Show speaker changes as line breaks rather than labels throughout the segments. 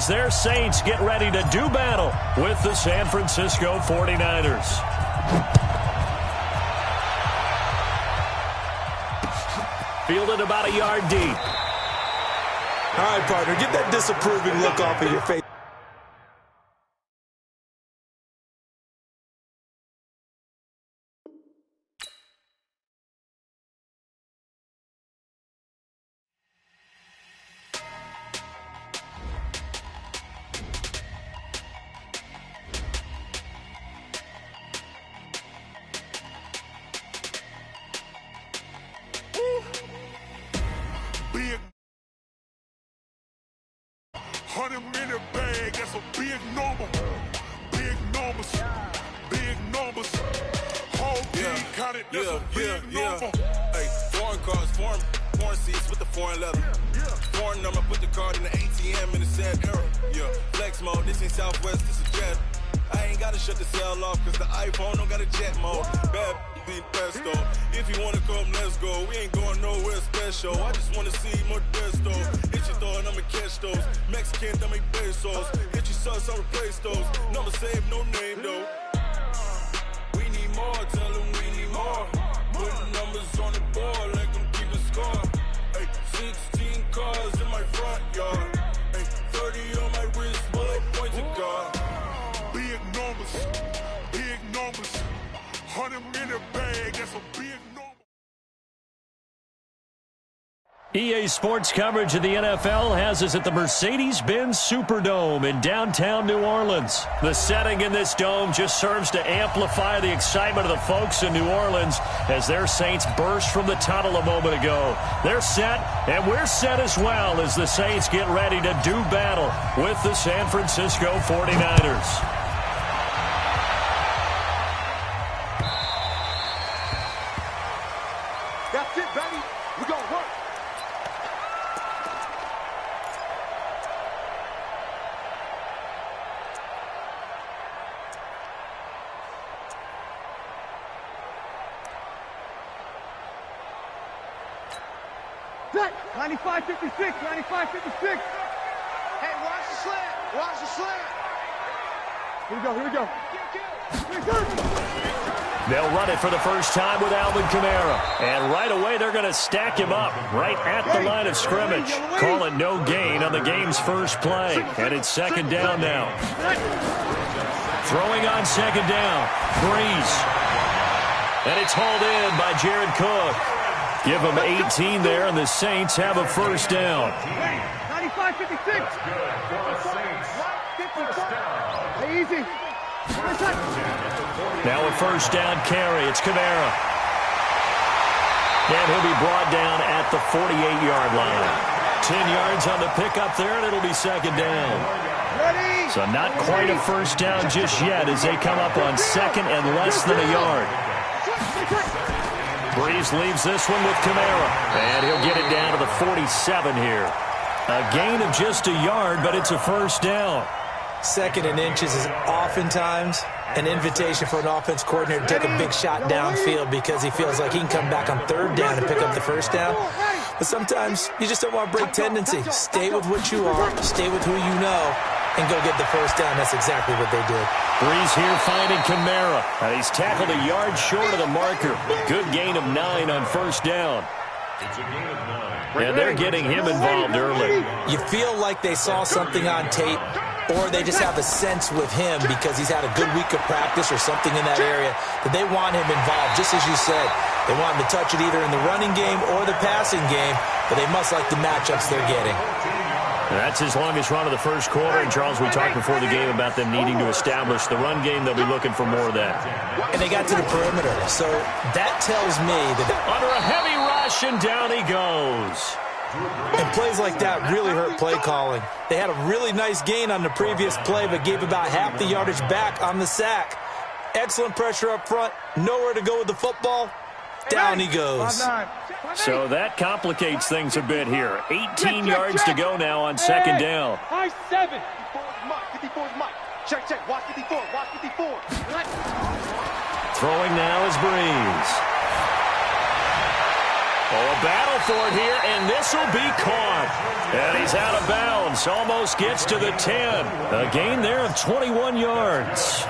their Saints get ready to do battle with the San Francisco 49ers. Fielded about a yard deep.
All right, partner, get that disapproving look off of your face.
Big 100-minute bag, that's a big number. Big numbers, big numbers. Whole team counted, that's a big number.
Hey, foreign cars, foreign seats with the foreign leather. Foreign number, put the card in the ATM in the sad era. Yeah, flex mode, this ain't Southwest, this is Jet. I ain't gotta shut the cell off, cause the iPhone don't got a jet mode. Bad beat pesto. If you wanna come, let's go. We ain't going nowhere special. I just wanna see more Modesto. Hit your thought, I'ma catch those. Mexican, dame pesos. Hit your sauce, I'll replace those. Number save, no name though. We need more, tell them we need more. Putting numbers on the board like I'm keeping score. Hey, 16 cars in my front yard. Hey, 30 on my wrist, bullet point to God.
Big numbers, 100-minute bag, that's a big number.
EA Sports coverage of the NFL has us at the Mercedes-Benz Superdome in downtown New Orleans. The setting in this dome just serves to amplify the excitement of the folks in New Orleans as their Saints burst from the tunnel a moment ago. They're set, and we're set as well as the Saints get ready to do battle with the San Francisco 49ers.
That's it, baby. We gonna work.
Set. 95-56. 95-56. Hey, watch the slant. Watch the slant. Here we go.
They'll run it for the first time with Alvin Kamara. And right away, they're going to stack him up right at the line of scrimmage. Call it no gain on the game's first play. And it's second down now. Throwing on second down. Breeze. And it's hauled in by Jared Cook. Give them 18 there, and the Saints have a first down.
95-56. Hey, easy.
Now a first down carry. It's Kamara. And he'll be brought down at the 48-yard line. 10 yards on the pickup there, and it'll be second down. So not quite a first down just yet as they come up on second and less than a yard. Breeze leaves this one with Kamara. And he'll get it down to the 47 here. A gain of just a yard, but it's a first down.
Second and inches is oftentimes an invitation for an offense coordinator to take a big shot downfield because he feels like he can come back on third down and pick up the first down. But sometimes you just don't want to break tendency. Stay with what you are, stay with who you know, and go get the first down. That's exactly what they did.
Breeze here finding Kamara. And he's tackled a yard short of the marker. Good gain of 9 on first down. And they're getting him involved early.
You feel like they saw something on tape, or they just have a sense with him because he's had a good week of practice or something in that area that they want him involved, just as you said. They want him to touch it either in the running game or the passing game, but they must like the matchups they're getting.
That's his longest run of the first quarter. And, Charles, we talked before the game about them needing to establish the run game. They'll be looking for more of that.
And they got to the perimeter, so that tells me that...
Under a heavy rush, and down he goes.
And plays like that really hurt play calling. They had a really nice gain on the previous play, but gave about half the yardage back on the sack. Excellent pressure up front. Nowhere to go with the football. Down he goes.
So that complicates things a bit here. 18 yards to go now on second down.
High 7. 54's Mike. Check. Watch 54. Watch 54.
Throwing now is Breeze. Oh, a battle for it here, and this will be caught. And he's out of bounds. Almost gets to the 10. A gain there of 21 yards.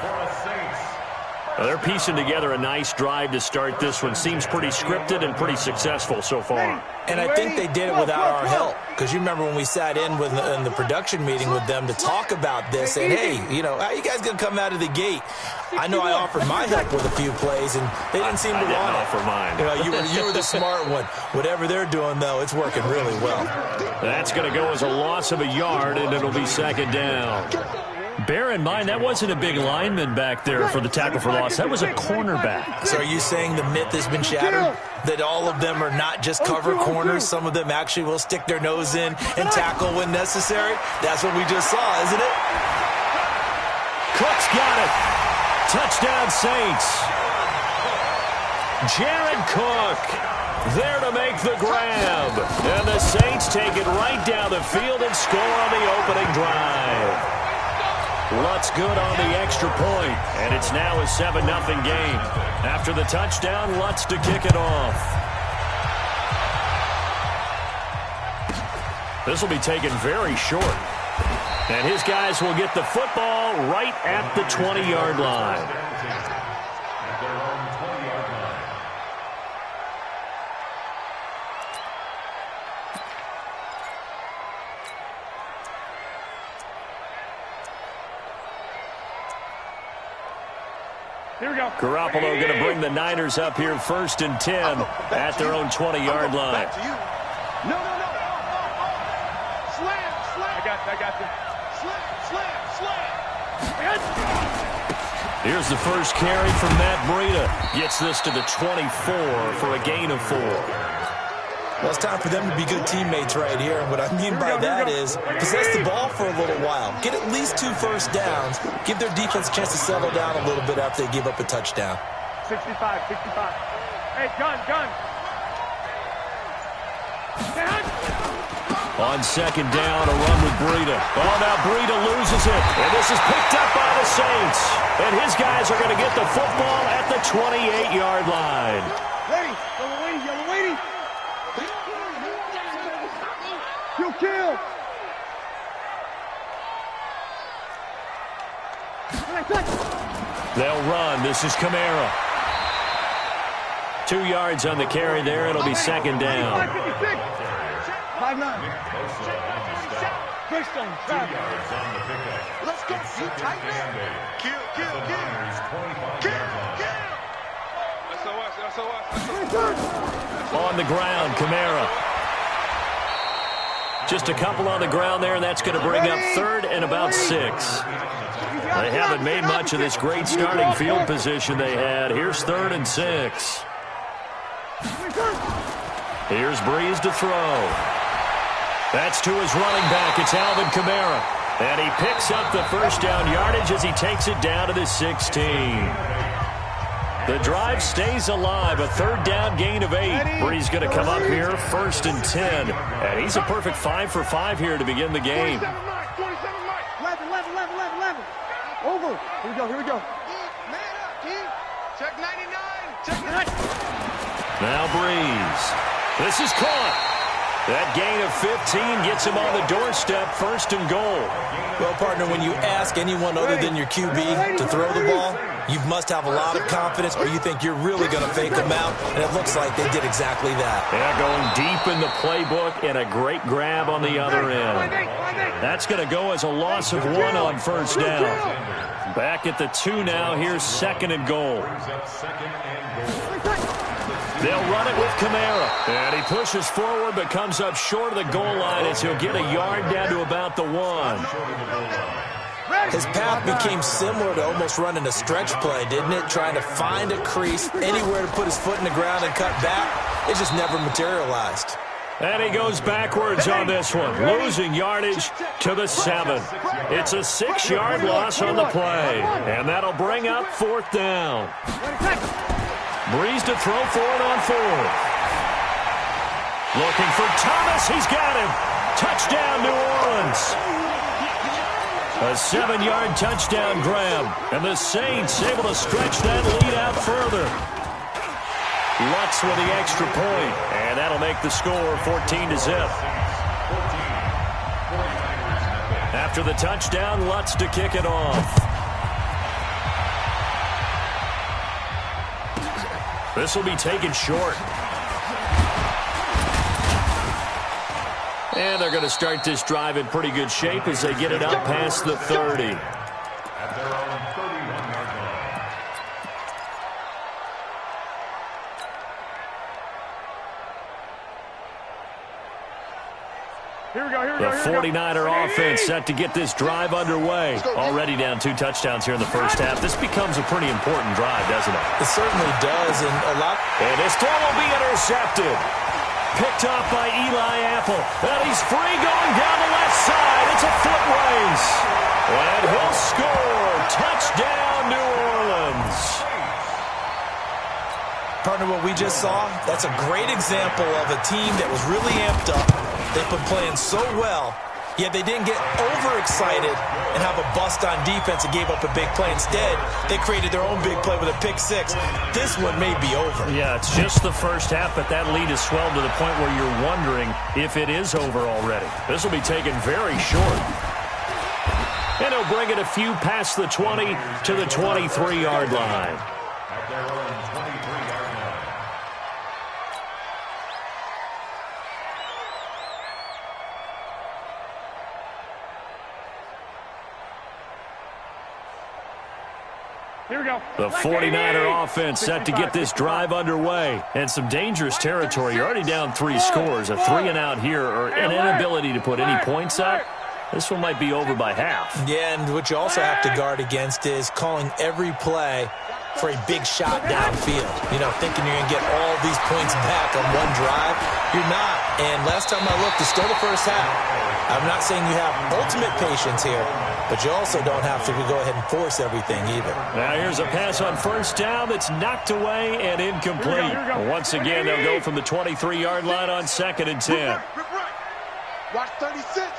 Well, they're piecing together a nice drive to start this one. Seems pretty scripted and pretty successful so far.
And I think they did it without our help. Because you remember when we sat in the production meeting with them to talk about this, saying, hey, you know, how you guys going to come out of the gate? I know I offered my help with a few plays, and they didn't seem to want it.
I didn't offer mine.
You know, you were the smart one. Whatever they're doing, though, it's working really well.
That's going to go as a loss of a yard, and it'll be second down. Bear in mind, that wasn't a big lineman back there for the tackle for loss. That was a cornerback.
So are you saying the myth has been shattered? That all of them are not just cover corners? Some of them actually will stick their nose in and tackle when necessary? That's what we just saw, isn't it?
Cook's got it. Touchdown, Saints. Jared Cook there to make the grab. And the Saints take it right down the field and score on the opening drive. Lutz good on the extra point, and it's now a 7-0 game. After the touchdown, Lutz to kick it off. This will be taken very short. And his guys will get the football right at the 20-yard line.
Here we go.
Garoppolo going to bring the Niners up here 1st and 10 at their own 20-yard line.
Back to you. No. Slam. I got you. Slam.
Here's the first carry from Matt Breida. Gets this to the 24 for a gain of 4.
Well, it's time for them to be good teammates right here. And what I mean by that is possess the ball for a little while. Get at least 2 first downs. Give their defense a chance to settle down a little bit after they give up a touchdown.
65. Hey, gun.
On second down, a run with Breida. Oh, now Breida loses it. And this is picked up by the Saints. And his guys are going to get the football at the 28-yard line.
Ready. Yellow waiting. Kill.
They'll run. This is Kamara. 2 yards on the carry there. It'll be second down.
5'9". Let's go. You tight man. Kill. SOS.
On the ground, Kamara. Just a couple on the ground there, and that's going to bring up 3rd and about 6. They haven't made much of this great starting field position they had. Here's 3rd and 6. Here's Breeze to throw. That's to his running back. It's Alvin Kamara. And he picks up the first down yardage as he takes it down to the 16. The drive stays alive. A 3rd down gain of 8. Breeze going to come up here 1st and 10. And he's a perfect 5 for 5 here to begin the game.
27 Mike. 11. Over. Here we go. Man up, team. Check 99. Check 99.
Now Breeze. This is caught. That gain of 15 gets him on the doorstep, 1st and goal.
Well, partner, when you ask anyone other than your QB to throw the ball, you must have a lot of confidence, or you think you're really going to fake them out, and it looks like they did exactly that.
Yeah, going deep in the playbook and a great grab on the other end. That's going to go as a loss of 1 on 1st down. Back at the 2 now. Here's 2nd and goal. They'll run it with Kamara. And he pushes forward but comes up short of the goal line as he'll get a yard down to about the 1.
His path became similar to almost running a stretch play, didn't it? Trying to find a crease, anywhere to put his foot in the ground and cut back. It just never materialized.
And he goes backwards on this one, losing yardage to the 7. It's a 6-yard loss on the play, and that'll bring up 4th down. Breeze to throw for it on 4th. Looking for Thomas. He's got him. Touchdown, New Orleans. A 7-yard touchdown grab, and the Saints able to stretch that lead out further. Lutz with the extra point, and that'll make the score 14-0. After the touchdown, Lutz to kick it off. This will be taken short. And they're going to start this drive in pretty good shape as they get it up past the 30. The 49er offense set to get this drive underway. Already down 2 touchdowns here in the first half. This becomes a pretty important drive, doesn't it?
It certainly does.
And this throw will be intercepted. Picked off by Eli Apple. And he's free going down the left side. It's a foot race. And he'll score. Touchdown, New Orleans.
Partner, what we just saw, that's a great example of a team that was really amped up. They've been playing so well, yet they didn't get overexcited and have a bust on defense and gave up a big play. Instead, they created their own big play with a pick six. This one may be over.
Yeah, it's just the first half, but that lead has swelled to the point where you're wondering if it is over already. This will be taken very short. And he'll bring it a few past the 20 to the 23-yard line.
Here we go.
The 49er offense set to get this drive underway. And some dangerous territory. You're already down 3 scores. A 3-and-out here, or an inability to put any points up. This one might be over by half.
Yeah, and what you also have to guard against is calling every play for a big shot downfield. You know, thinking you're going to get all these points back on one drive. You're not. And last time I looked, it's still the first half. I'm not saying you have ultimate patience here, but you also don't have to go ahead and force everything either.
Now here's a pass on first down that's knocked away and incomplete. Once again, they'll go from the 23-yard line on 2nd and 10.
Watch 36.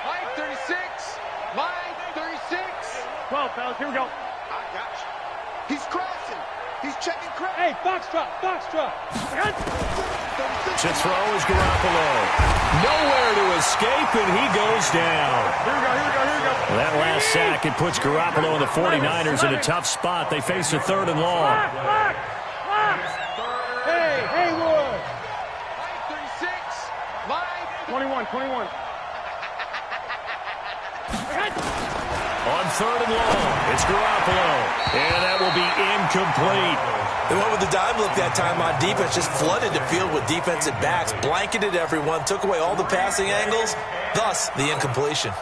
Mike 36. Mike 36. 12, fellas. Here we go. I got you. He's crashing. He's checking crash. Hey, box drop.
To throw is Garoppolo. Nowhere to escape, and he goes down.
Here we go.
That last sack, it puts Garoppolo and the 49ers in a tough spot. They face a 3rd and long.
Hey, Haywood. Mike 36. Mike 21.
On 3rd and long, it's Garoppolo. And that will be incomplete.
They went with the dive look that time on defense, just flooded the field with defensive backs, blanketed everyone, took away all the passing angles, thus the incompletion.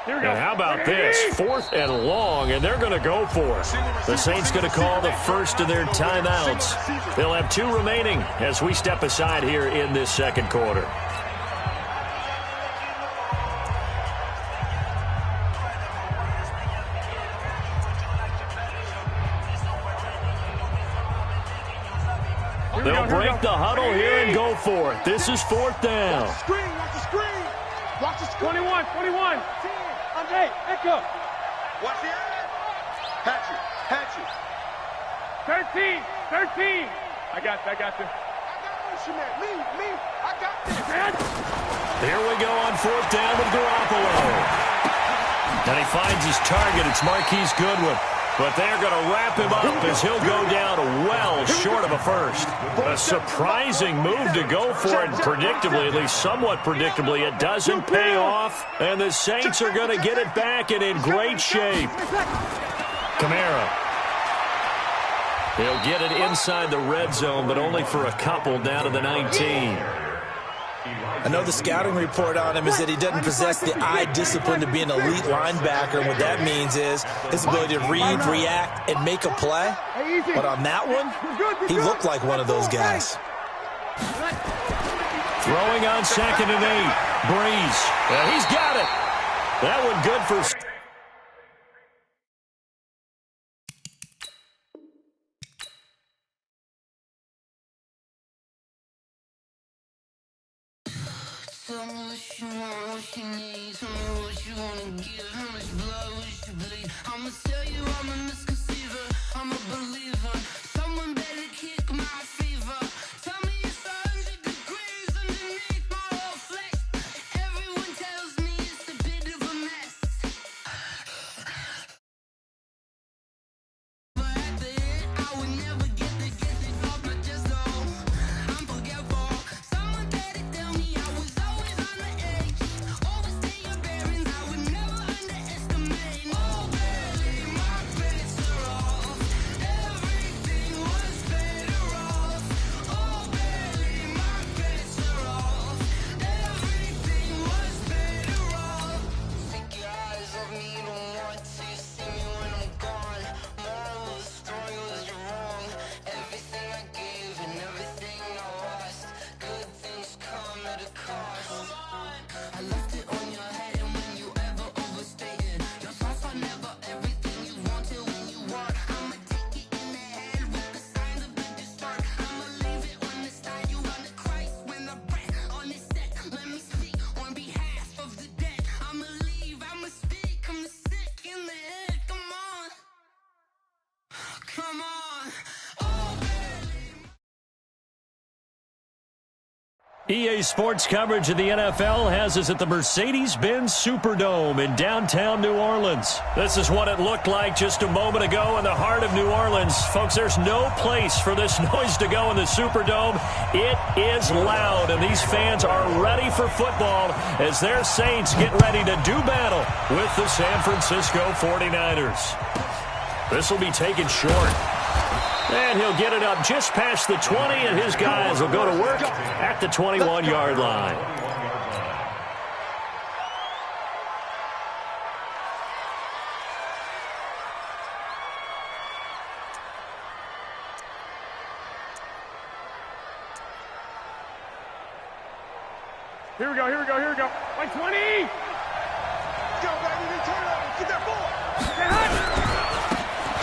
And how about this? 4th and long, and they're going to go for it. The Saints going to call the first of their timeouts. They'll have 2 remaining as we step aside here in this second quarter. They'll break the huddle here and go for it. This is 4th down.
Watch the screen. Watch the screen. 21. Andre, echo. Watch the end. Hatchet. 13. I got this. I got this, man. Me. I got this.
Here we go on 4th down with Garoppolo. And he finds his target. It's Marquise Goodwin. But they're going to wrap him up as he'll go down well short of a first. A surprising move to go for it, predictably, at least somewhat predictably. It doesn't pay off, and the Saints are going to get it back and in great shape. Kamara. He'll get it inside the red zone, but only for a couple down to the 19.
I know the scouting report on him is that he doesn't possess the eye discipline to be an elite linebacker. And what that means is his ability to read, react, and make a play. But on that one, he looked like one of those guys.
Throwing on 2nd and 8. Breeze. He's got it. That one good for...
Tell me what you want, what you need. Tell me what you wanna give. How much blood would you bleed? I'ma tell you I'm a misconceiver, I'm a believer. Someone better kick my fever. Tell me it's 100 degrees underneath my whole flesh. Everyone tells me it's a bit of a mess. But at the end, I would never get this off my chest, though. I'm forgetful. Someone better tell me I was always on the edge. Overstay your bearings, I would never underestimate. Oh, barely, my bets are off. Everything was better off. Oh, barely, my bets are off. Everything was better off. Take your eyes off me, don't want to see me when I'm gone. Moral of the story was you're wrong. Everything I gave and everything I lost. Good things come at a cost. I left it on your head, and when you ever overstated your thoughts are never everything you wanted when you want. I'ma take it in the head with the signs of the distort. I'ma leave it on the side. You run to Christ when the breath on his set. Let me speak on behalf of the dead. I'ma leave, I'ma speak. I'm the sick in the head. Come on, come on. Oh,
EA Sports coverage of the NFL has us at the Mercedes-Benz Superdome in downtown New Orleans. This is what it looked like just a moment ago in the heart of New Orleans. Folks, there's no place for this noise to go in the Superdome. It is loud, and these fans are ready for football as their Saints get ready to do battle with the San Francisco 49ers. This will be taken short. And he'll get it up just past the 20, and his guys will go to work at the 21-yard line.
Here we go, here we go, here we go. Like 20! Go, baby, turn it over. Get that ball.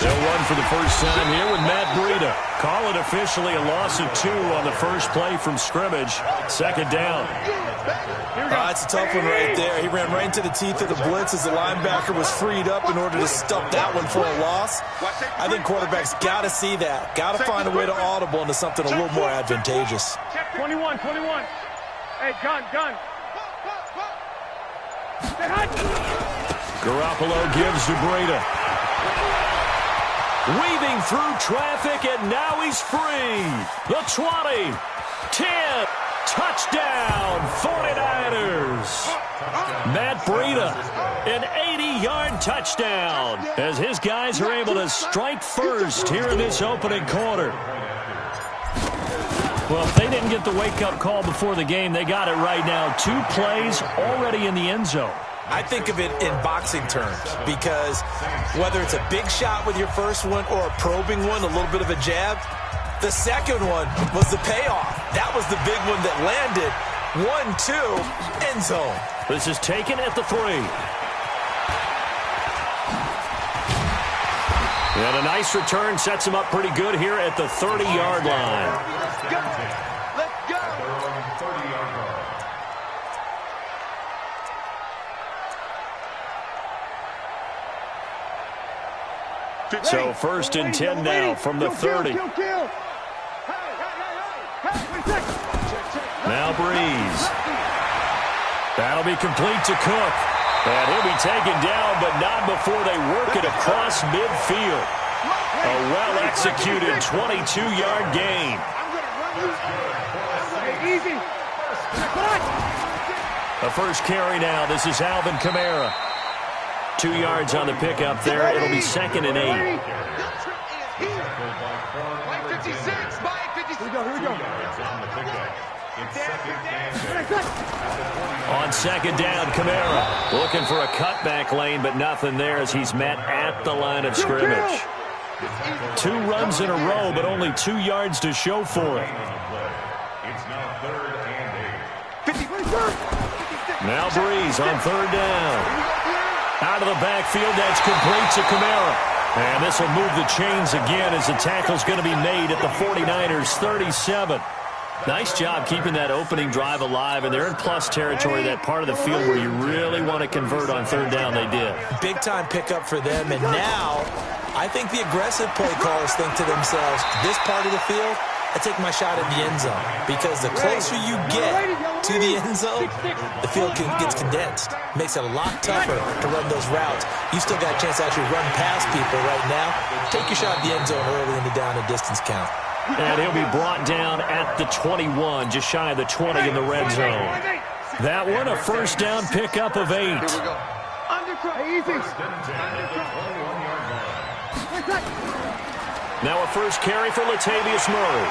They'll run for the first time here with Matt Breida. Call it officially a loss of 2 on the first play from scrimmage. Second down.
It's a tough one right there. He ran right into the teeth of the blitz as the linebacker was freed up in order to stop that one for a loss. I think quarterbacks got to see that. Got to find a way to audible into something a little more advantageous.
21. Hey, gun.
Garoppolo gives to Breida. Weaving through traffic, and now he's free. The 20, 10, touchdown, 49ers. Matt Breida, an 80-yard touchdown, as his guys are able to strike first here in this opening quarter. Well, if they didn't get the wake-up call before the game, they got it right now. 2 plays already in the end zone.
I think of it in boxing terms because whether it's a big shot with your first one or a probing one, a little bit of a jab, the second one was the payoff. That was the big one that landed. 1-2, end zone.
This is taken at the 3. And a nice return sets him up pretty good here at the 30-yard line.
Let's go.
So first and 10 now from the 30. Now Breeze. That'll be complete to Cook. And he'll be taken down, but not before they work it across midfield. A well-executed 22-yard gain.
Easy.
The first carry now. This is Alvin Kamara. 2 yards on the pickup there. It'll be 2nd and 8.
Here we go.
On 2nd down, Kamara looking for a cutback lane, but nothing there as he's met at the line of scrimmage. 2 runs in a row, but only 2 yards to show for it. Now Breeze on 3rd down. Out of the backfield, that's complete to Kamara. And this will move the chains again as the tackle's going to be made at the 49ers' 37. Nice job keeping that opening drive alive, and they're in plus territory, that part of the field where you really want to convert on third down. They did.
Big-time pickup for them, and now I think the aggressive play callers think to themselves, this part of the field, I take my shot at the end zone, because the closer you get to the end zone, the field gets condensed. Makes it a lot tougher to run those routes. You still got a chance to actually run past people right now. Take your shot at the end zone early in the down and distance count.
And he'll be brought down at the 21, just shy of the 20 in the red zone. That one, a first down pickup of 8. Now a first carry for Latavius Murray.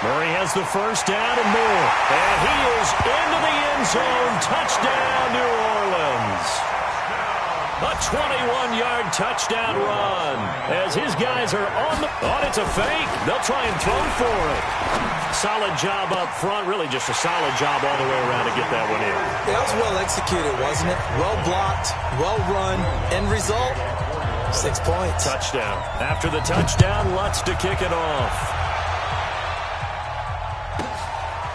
Murray has the first down and more. And he is into the end zone. Touchdown, New Orleans. A 21-yard touchdown run as his guys are on the... Oh, it's a fake. They'll try and throw for it. Solid job up front. Really just a solid job all the way around to get that one in.
That was well executed, wasn't it? Well blocked, well run. End result, 6 points.
Touchdown. After the touchdown, Lutz to kick it off.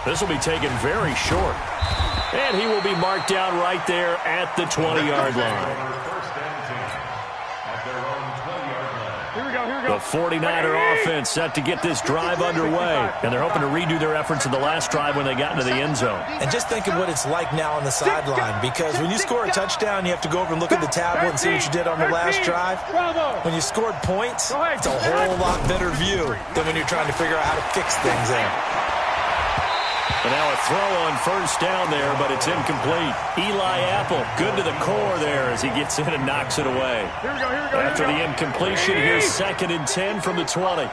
This will be taken very short. And he will be marked down right there at the 20-yard line. The 49er offense set to get this drive underway. And they're hoping to redo their efforts in the last drive when they got into the end zone.
And just think of what it's like now on the sideline, because when you score a touchdown, you have to go over and look at the tablet and see what you did on the last drive. When you scored points, it's a whole lot better view than when you're trying to figure out how to fix things there.
And now a throw on first down there, but it's incomplete. Eli Apple, good to the core there as he gets in and knocks it away. After the incompletion, here's 2nd and 10 from the 20.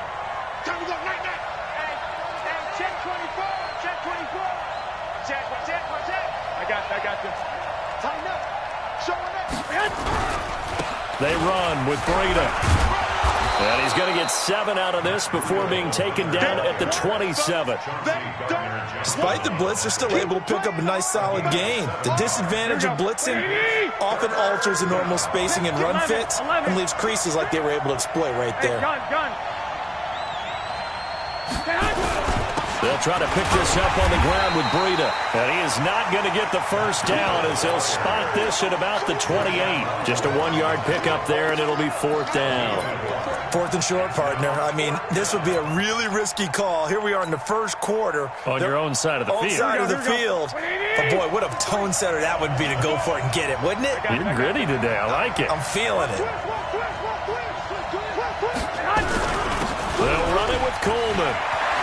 They run with Breida. And he's going to get 7 out of this before being taken down at the 27.
Despite the blitz, they're still able to pick up a nice, solid gain. The disadvantage of blitzing often alters the normal spacing and run fits and leaves creases like they were able to exploit right there.
They'll try to pick this up on the ground with Breida. And he is not going to get the first down as they'll spot this at about the 28. Just a 1-yard pickup there, and it'll be 4th down.
4th and short, partner. I mean, this would be a really risky call. Here we are in the first quarter.
On your own side of the field.
Side of the field. But, boy, what a tone setter that would be to go for it and get it, wouldn't it?
You're gritty today. I like it.
I'm feeling it.
They'll run it with Coleman.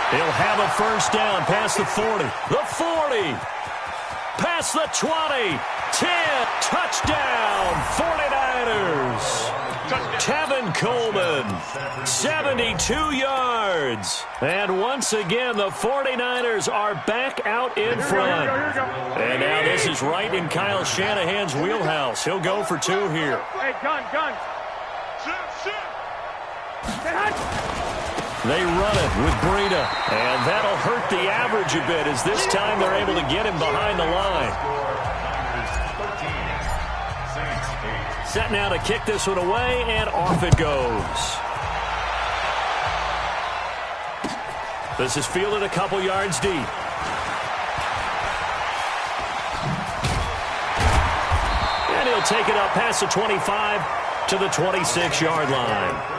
He'll have a first down past the 40. The 40. Past the 20. 10. Touchdown. 49ers. Tevin Coleman. 72 yards. And once again, the 49ers are back out in front. And now this is right in Kyle Shanahan's wheelhouse. He'll go for 2 here.
Hey, gun.
They run it with Breida, and that'll hurt the average a bit as this time they're able to get him behind the line. Set now to kick this one away, and off it goes. This is fielded a couple yards deep. And he'll take it up past the 25 to the 26-yard line.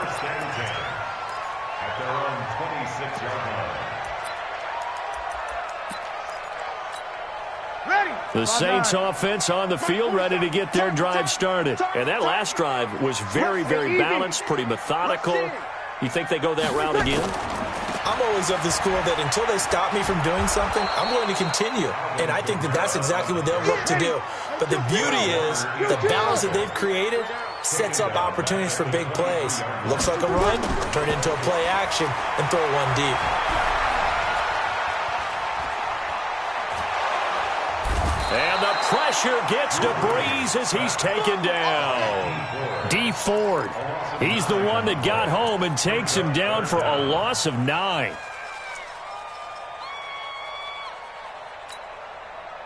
The Saints offense on the field, ready to get their drive started. And that last drive was very, very balanced, pretty methodical. You think they go that route again?
I'm always of the school that until they stop me from doing something, I'm going to continue. And I think that that's exactly what they'll look to do. But the beauty is the balance that they've created sets up opportunities for big plays. Looks like a run, turn into a play action, and throw one deep.
And the pressure gets to Breeze as he's taken down. D. Ford, he's the one that got home and takes him down for a loss of 9.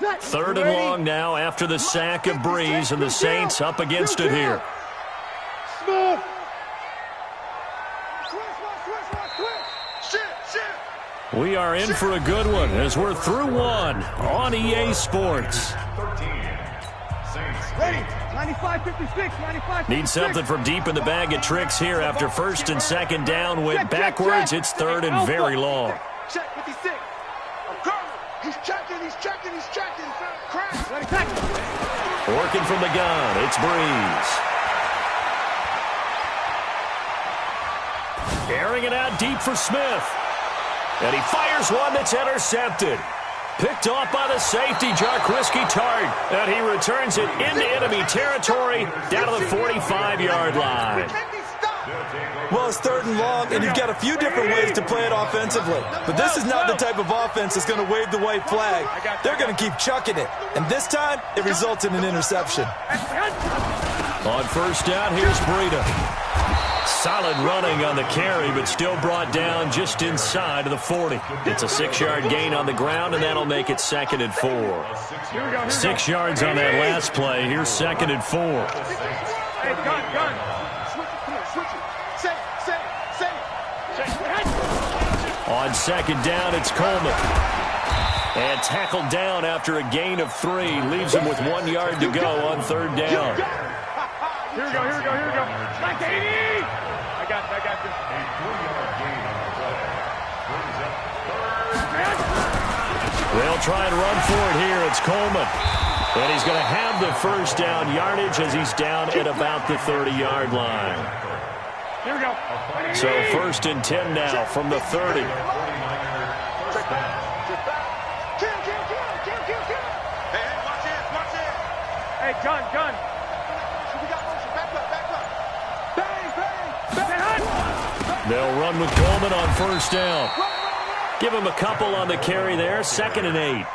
3rd and long now after the sack of Breeze, and the Saints up against it here. We are in for a good one as we're through one on EA Sports.
Ready. 95-56. 95-56.
Need something from deep in the bag of tricks here after first and second down went backwards. It's third and very long.
Check 56. I'm coming. He's checking. Crash. Let it check.
Working from the gun, it's Breeze. Airing it out deep for Smith. And he fires one that's intercepted. Picked off by the safety, Jarkrisky Tart. And he returns it into enemy territory down to the 45-yard line.
Well, it's third and long, and you've got a few different ways to play it offensively. But this is not the type of offense that's going to wave the white flag. They're going to keep chucking it. And this time, it results in an interception.
On first down, here's Breida. Solid running on the carry, but still brought down just inside of the 40. It's a 6-yard gain on the ground, and that'll make it 2nd and 4. 6 yards on that last play. Here's 2nd and 4.
Hey, gun. Switch it. Save.
On second down, it's Coleman. And tackled down after a gain of 3. Leaves him with 1 yard to go on third down.
Here we go. Like 80. I got this.
They'll try and run for it here. It's Coleman. And he's going to have the first down yardage as he's down at about the 30-yard line.
Here we go.
So first and 10 now from the 30.
Kill. Hey, watch it. Hey, gun. We got motion. Back up. Bang.
They'll run with Coleman on first down. Give him a couple on the carry there. 2nd and 8.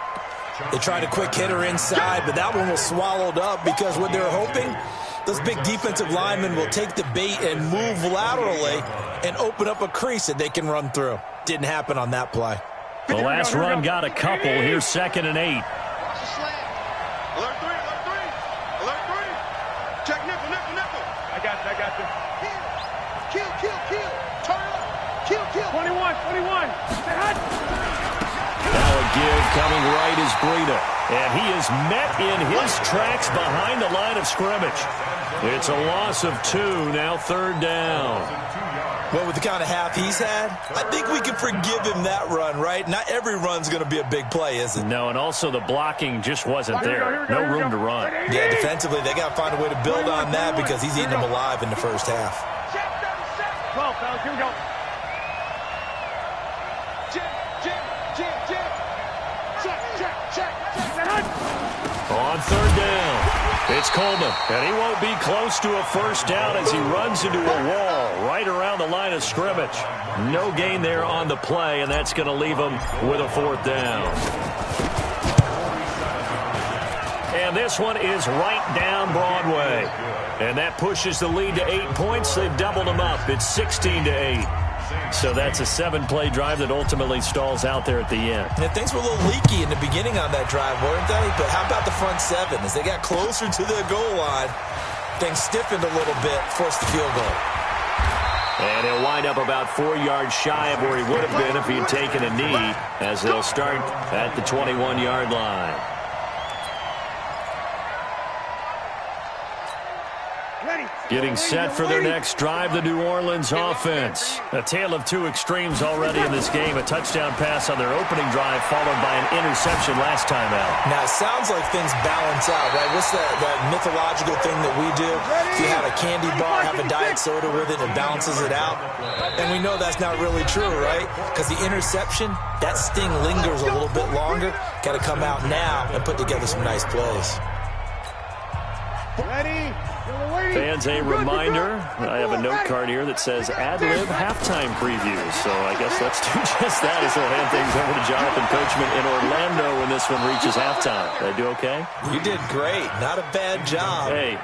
They tried a quick hitter inside, but that one was swallowed up because what they're hoping, those big defensive linemen will take the bait and move laterally and open up a crease that they can run through. Didn't happen on that play.
The last run got a couple. Here's 2nd and 8.
Alert 3. Check nickel. I got this. Kill. Turn up. Kill. 21.
Now a give coming right is Breida. And he is met in his tracks behind the line of scrimmage. It's a loss of 2, now third down.
Well, with the kind of half he's had, I think we can forgive him that run, right? Not every run's going to be a big play, is it?
No, and also the blocking just wasn't there. No room to run.
Yeah, defensively, they got to find a way to build on that because he's eating them alive in the first half.
12, fellas, here we go. Check.
On third down, it's Coleman, and he won't be close to a first down as he runs into a wall right around the line of scrimmage. No gain there on the play, and that's going to leave him with a 4th down. And this one is right down Broadway. And that pushes the lead to 8 points. They've doubled them up. It's 16-8. So that's a 7-play drive that ultimately stalls out there at the end.
And things were a little leaky in the beginning on that drive, weren't they? But how about the front 7? As they got closer to the goal line, things stiffened a little bit, forced the field goal.
And he'll wind up about 4 yards shy of where he would have been if he had taken a knee, as they'll start at the 21-yard line. Getting set for their next drive, the New Orleans offense. A tale of 2 extremes already in this game. A touchdown pass on their opening drive, followed by an interception last time out.
Now, it sounds like things balance out, right? What's that mythological thing that we do? If you have a candy bar, have a diet soda with it, it balances it out. And we know that's not really true, right? Because the interception, that sting lingers a little bit longer. Got to come out now and put together some nice plays.
Ready?
Fans, a reminder, I have a note card here that says ad-lib halftime preview. So I guess let's do just that as we'll hand things over to Jonathan Coachman in Orlando when this one reaches halftime. Did I do okay?
You did great. Not a bad job.
Hey.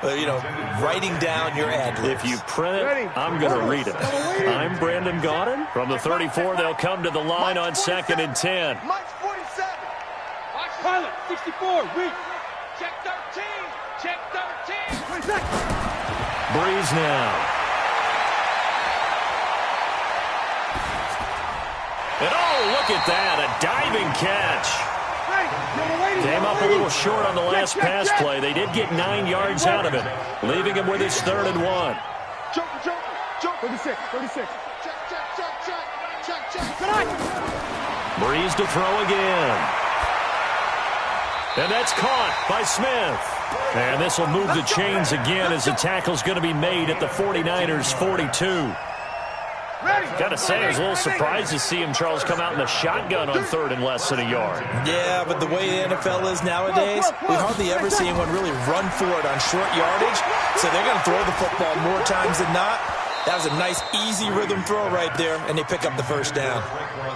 Writing down your ad-libs.
If you print it, I'm going to read it. I'm Brandon Gaudin. From the 34, they'll come to the line on 2nd and 10.
Mike's 47. Pilot, 64. Weak. Check 13. Check 13. 20 seconds.
Breeze now. And oh, look at that, a diving catch. Came up a little short on the last pass play. They did get 9 yards out of it, leaving him with his 3rd and 1.
Jump. 36.
Breeze to throw again. And that's caught by Smith. And this will move the chains again as the tackle's going to be made at the 49ers' 42. Got to say, I was a little surprised to see him, Charles, come out in the shotgun on 3rd and less than a yard.
Yeah, but the way the NFL is nowadays, we hardly ever see anyone really run for it on short yardage. So they're going to throw the football more times than not. That was a nice, easy rhythm throw right there, and they pick up the first down.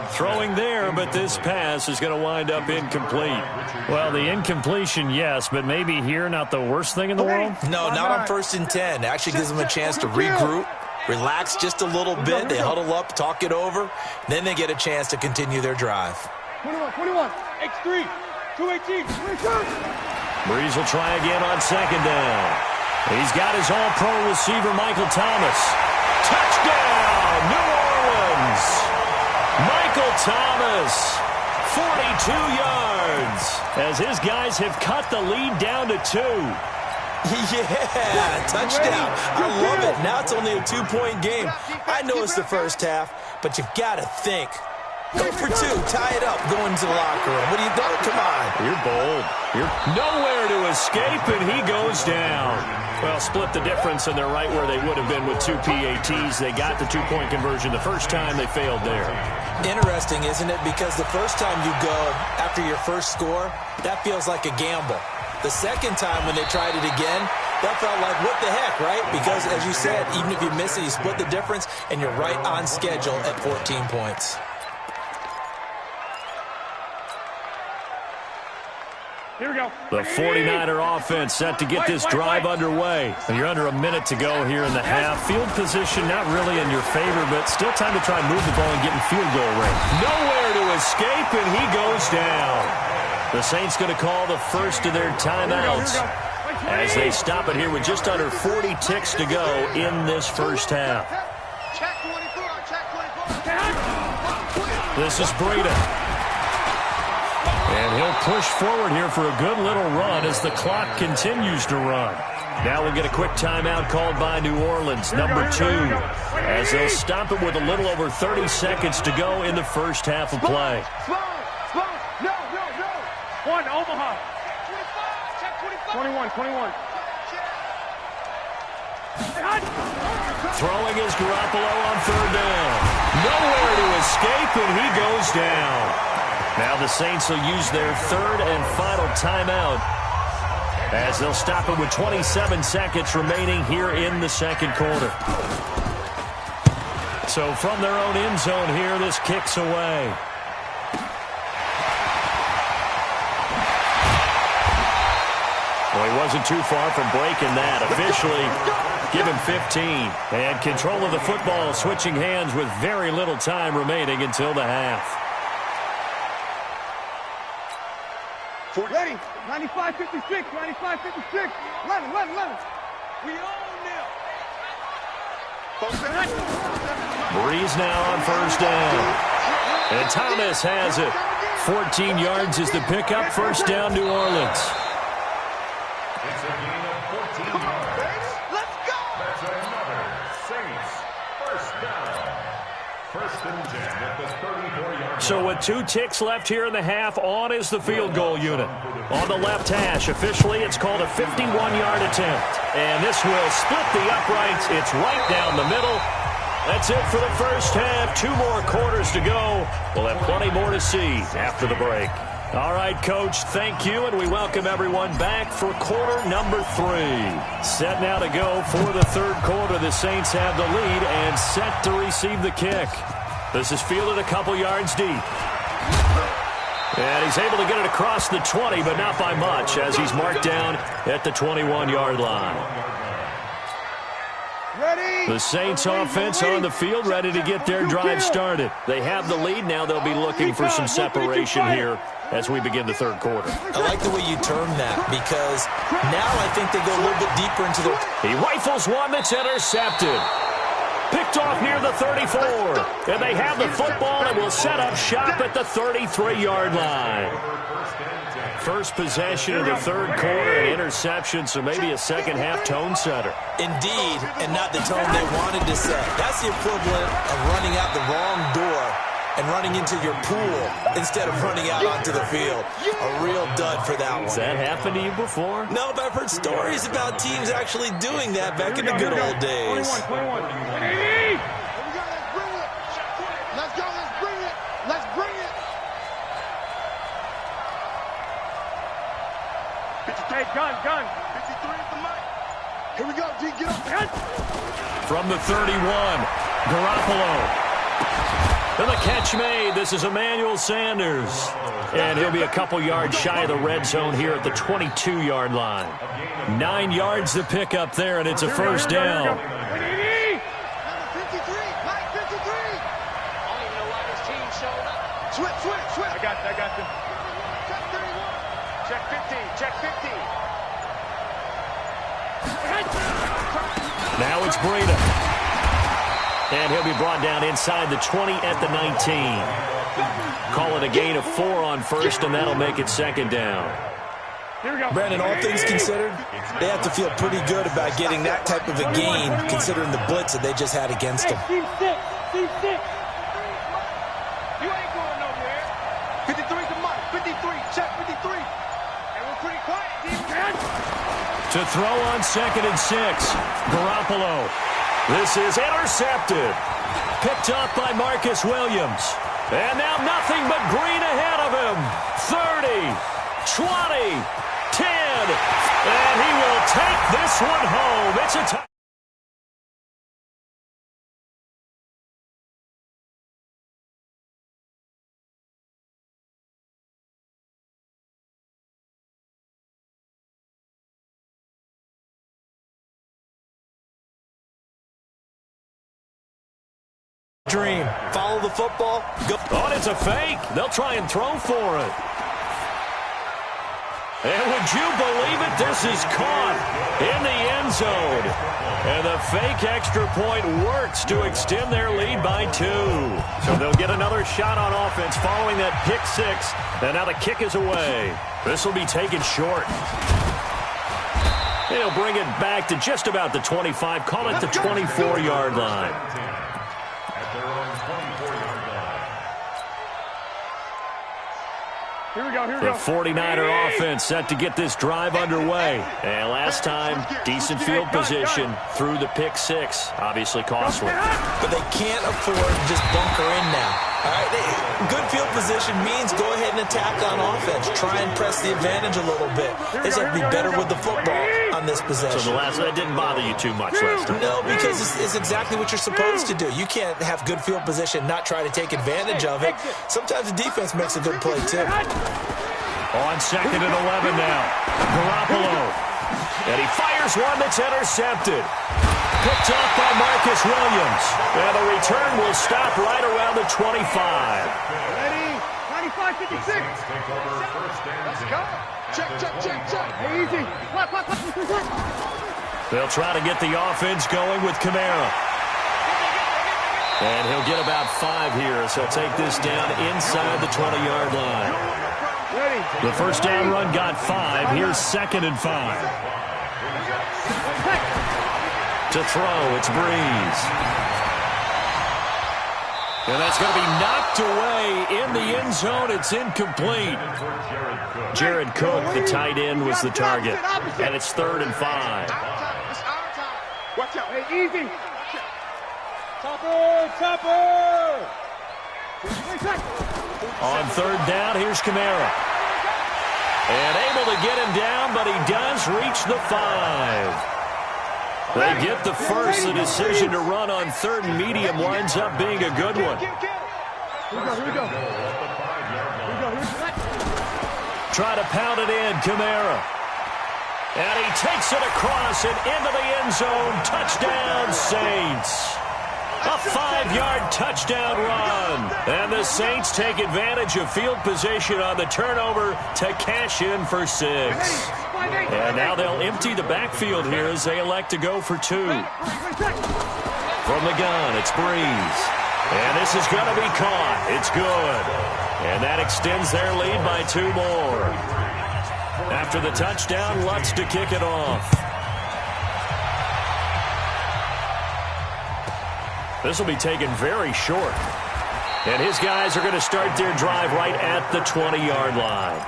Throwing there, but this pass is going to wind up incomplete. Well, the incompletion, yes, but maybe here not the worst thing in the world?
No, not on 1st and 10. It actually gives them a chance to regroup, relax just a little bit. They huddle up, talk it over. Then they get a chance to continue their drive.
21, X3, 218.
Breeze will try again on 2nd down. He's got his all-pro receiver, Michael Thomas. Touchdown, New Orleans! Michael Thomas, 42 yards, as his guys have cut the lead down to 2.
Yeah, touchdown. I love it. Now it's only a 2-point game. I know it's the first half, but you've got to think. Go for 2, tie it up, go into the locker room. What are you doing? Come on.
You're bold. You're nowhere to escape, and he goes down. Well, split the difference, and they're right where they would have been with 2 PATs. They got the 2-point conversion the first time. They failed there.
Interesting, isn't it? Because the first time you go after your first score, that feels like a gamble. The second time when they tried it again, that felt like, what the heck, right? Because, as you said, even if you miss it, you split the difference, and you're right on schedule at 14 points.
Here we go.
The 49er offense set to get this drive underway. And you're under a minute to go here in the half. Field position not really in your favor, but still time to try and move the ball and get in field goal range. Nowhere to escape, and he goes down. The Saints going to call the first of their timeouts as they stop it here with just under 40 ticks to go in this first half. This is Breida. And he'll push forward here for a good little run as the clock continues to run. Now we'll get a quick timeout called by New Orleans, number 2, as they'll stop it with a little over 30 seconds to go in the first half of play.
No. 1, Omaha. 21.
Throwing is Garoppolo on 3rd down. Nowhere to escape, and he goes down. Now the Saints will use their 3rd and final timeout as they'll stop it with 27 seconds remaining here in the second quarter. So from their own end zone here, this kicks away. Well, he wasn't too far from breaking that. Officially, give him 15. And control of the football switching hands with very little time remaining until the half.
Ready? 95-56. 95-56. 11. We own them.
Breeze now on 1st down. And Thomas has it. 14 yards is the pickup. 1st down, New Orleans.
It's a gain of 14 yards.
Let's go.
That's another Saints 1st down. 1st and 10 at the 34-yard.
So with 2 ticks left here in the half, on is the field goal unit. On the left hash, officially it's called a 51-yard attempt. And this will split the uprights. It's right down the middle. That's it for the first half. 2 more quarters to go. We'll have plenty more to see after the break. All right, Coach, thank you, and we welcome everyone back for quarter number 3. Set now to go for the 3rd quarter. The Saints have the lead and set to receive the kick. This is fielded a couple yards deep. And he's able to get it across the 20, but not by much, as he's marked down at the 21-yard line. The Saints offense on the field, ready to get their drive started. They have the lead. Now they'll be looking for some separation here as we begin the 3rd quarter.
I like the way you term that, because now I think they go a little bit deeper into the...
He rifles one that's intercepted. Picked off near the 34. And they have the football and will set up shop at the 33-yard line. First possession of the third quarter, an interception, so maybe a second-half tone setter.
Indeed, and not the tone they wanted to set. That's the equivalent of running out the wrong door and running into your pool instead of running out onto the field. A real dud for that one.
Has that happened to you before?
No, but I've heard stories about teams actually doing that back in the good old days.
21.
Let's go, let's bring it. Let's bring it.
53, gun.
53 at the mic. Here we go, D, get up.
From the 31, Garoppolo. And the catch made. This is Emmanuel Sanders. And he'll be a couple yards shy of the red zone here at the 22-yard line. 9 yards to pick up there, and it's a first down.
Number 53, Mike 53. I don't even know why this team showed up. Switch.
I got you.
Check 31.
Check 50.
Now it's Breida. And he'll be brought down inside the 20 at the 19. Call it a gain of 4 on first, and that'll make it second down.
Here we go.
Brandon, all things considered, they have to feel pretty good about getting that type of a gain, considering the blitz that they just had against them.
Team 6. You ain't going nowhere.
53 to Mike. 53. Check 53.
And we're pretty quiet, team.
To throw on 2nd and 6, Garoppolo. This is intercepted. Picked up by Marcus Williams. And now nothing but green ahead of him. 30, 20, 10. And he will take this one home. It's a touchdown.
Dream. Follow the football. Go.
Oh, and it's a fake. They'll try and throw for it. And would you believe it? This is caught in the end zone. And the fake extra point works to extend their lead by 2. So they'll get another shot on offense following that pick 6. And now the kick is away. This will be taken short. He'll bring it back to just about the 25. Call it the 24-yard line.
Here we go.
The 49er offense set to get this drive underway. And last time, decent field position through the pick 6. Obviously costly.
But they can't afford to just bunker in now. All right, good field position means go ahead and attack on offense. Try and press the advantage a little bit. They just have to be better with the football on this possession.
So that didn't bother you too much last time?
No, because it's exactly what you're supposed to do. You can't have good field position, not try to take advantage of it. Sometimes the defense makes a good play, too.
On 2nd and 11 now. Garoppolo. And he fires one that's intercepted. Picked off by Marcus Williams. And the return will stop right around the 25.
Ready? 95, 56.
Let's go. Check.
Hey, easy.
They'll try to get the offense going with Kamara. And he'll get about 5 here as he'll take this down inside the 20-yard line.
Ready.
The first down run got 5. Here's 2nd and 5. To throw, it's Breeze. And that's going to be knocked away in the end zone. It's incomplete. Jared Cook, the tight end, was the target. And it's 3rd and 5.
Watch out. Hey, easy. Topper.
On 3rd down, here's Kamara. And able to get him down, but he does reach the 5. They get the first. The decision to run on 3rd and medium winds up being a good one.
Here we go.
Try to pound it in, Kamara. And he takes it across and into the end zone. Touchdown, Saints. A 5-yard touchdown run. And the Saints take advantage of field position on the turnover to cash in for 6. And now they'll empty the backfield here as they elect to go for 2. From the gun, it's Breeze. And this is going to be caught. It's good. And that extends their lead by 2 more. After the touchdown, Lutz to kick it off. This will be taken very short. And his guys are going to start their drive right at the 20-yard line.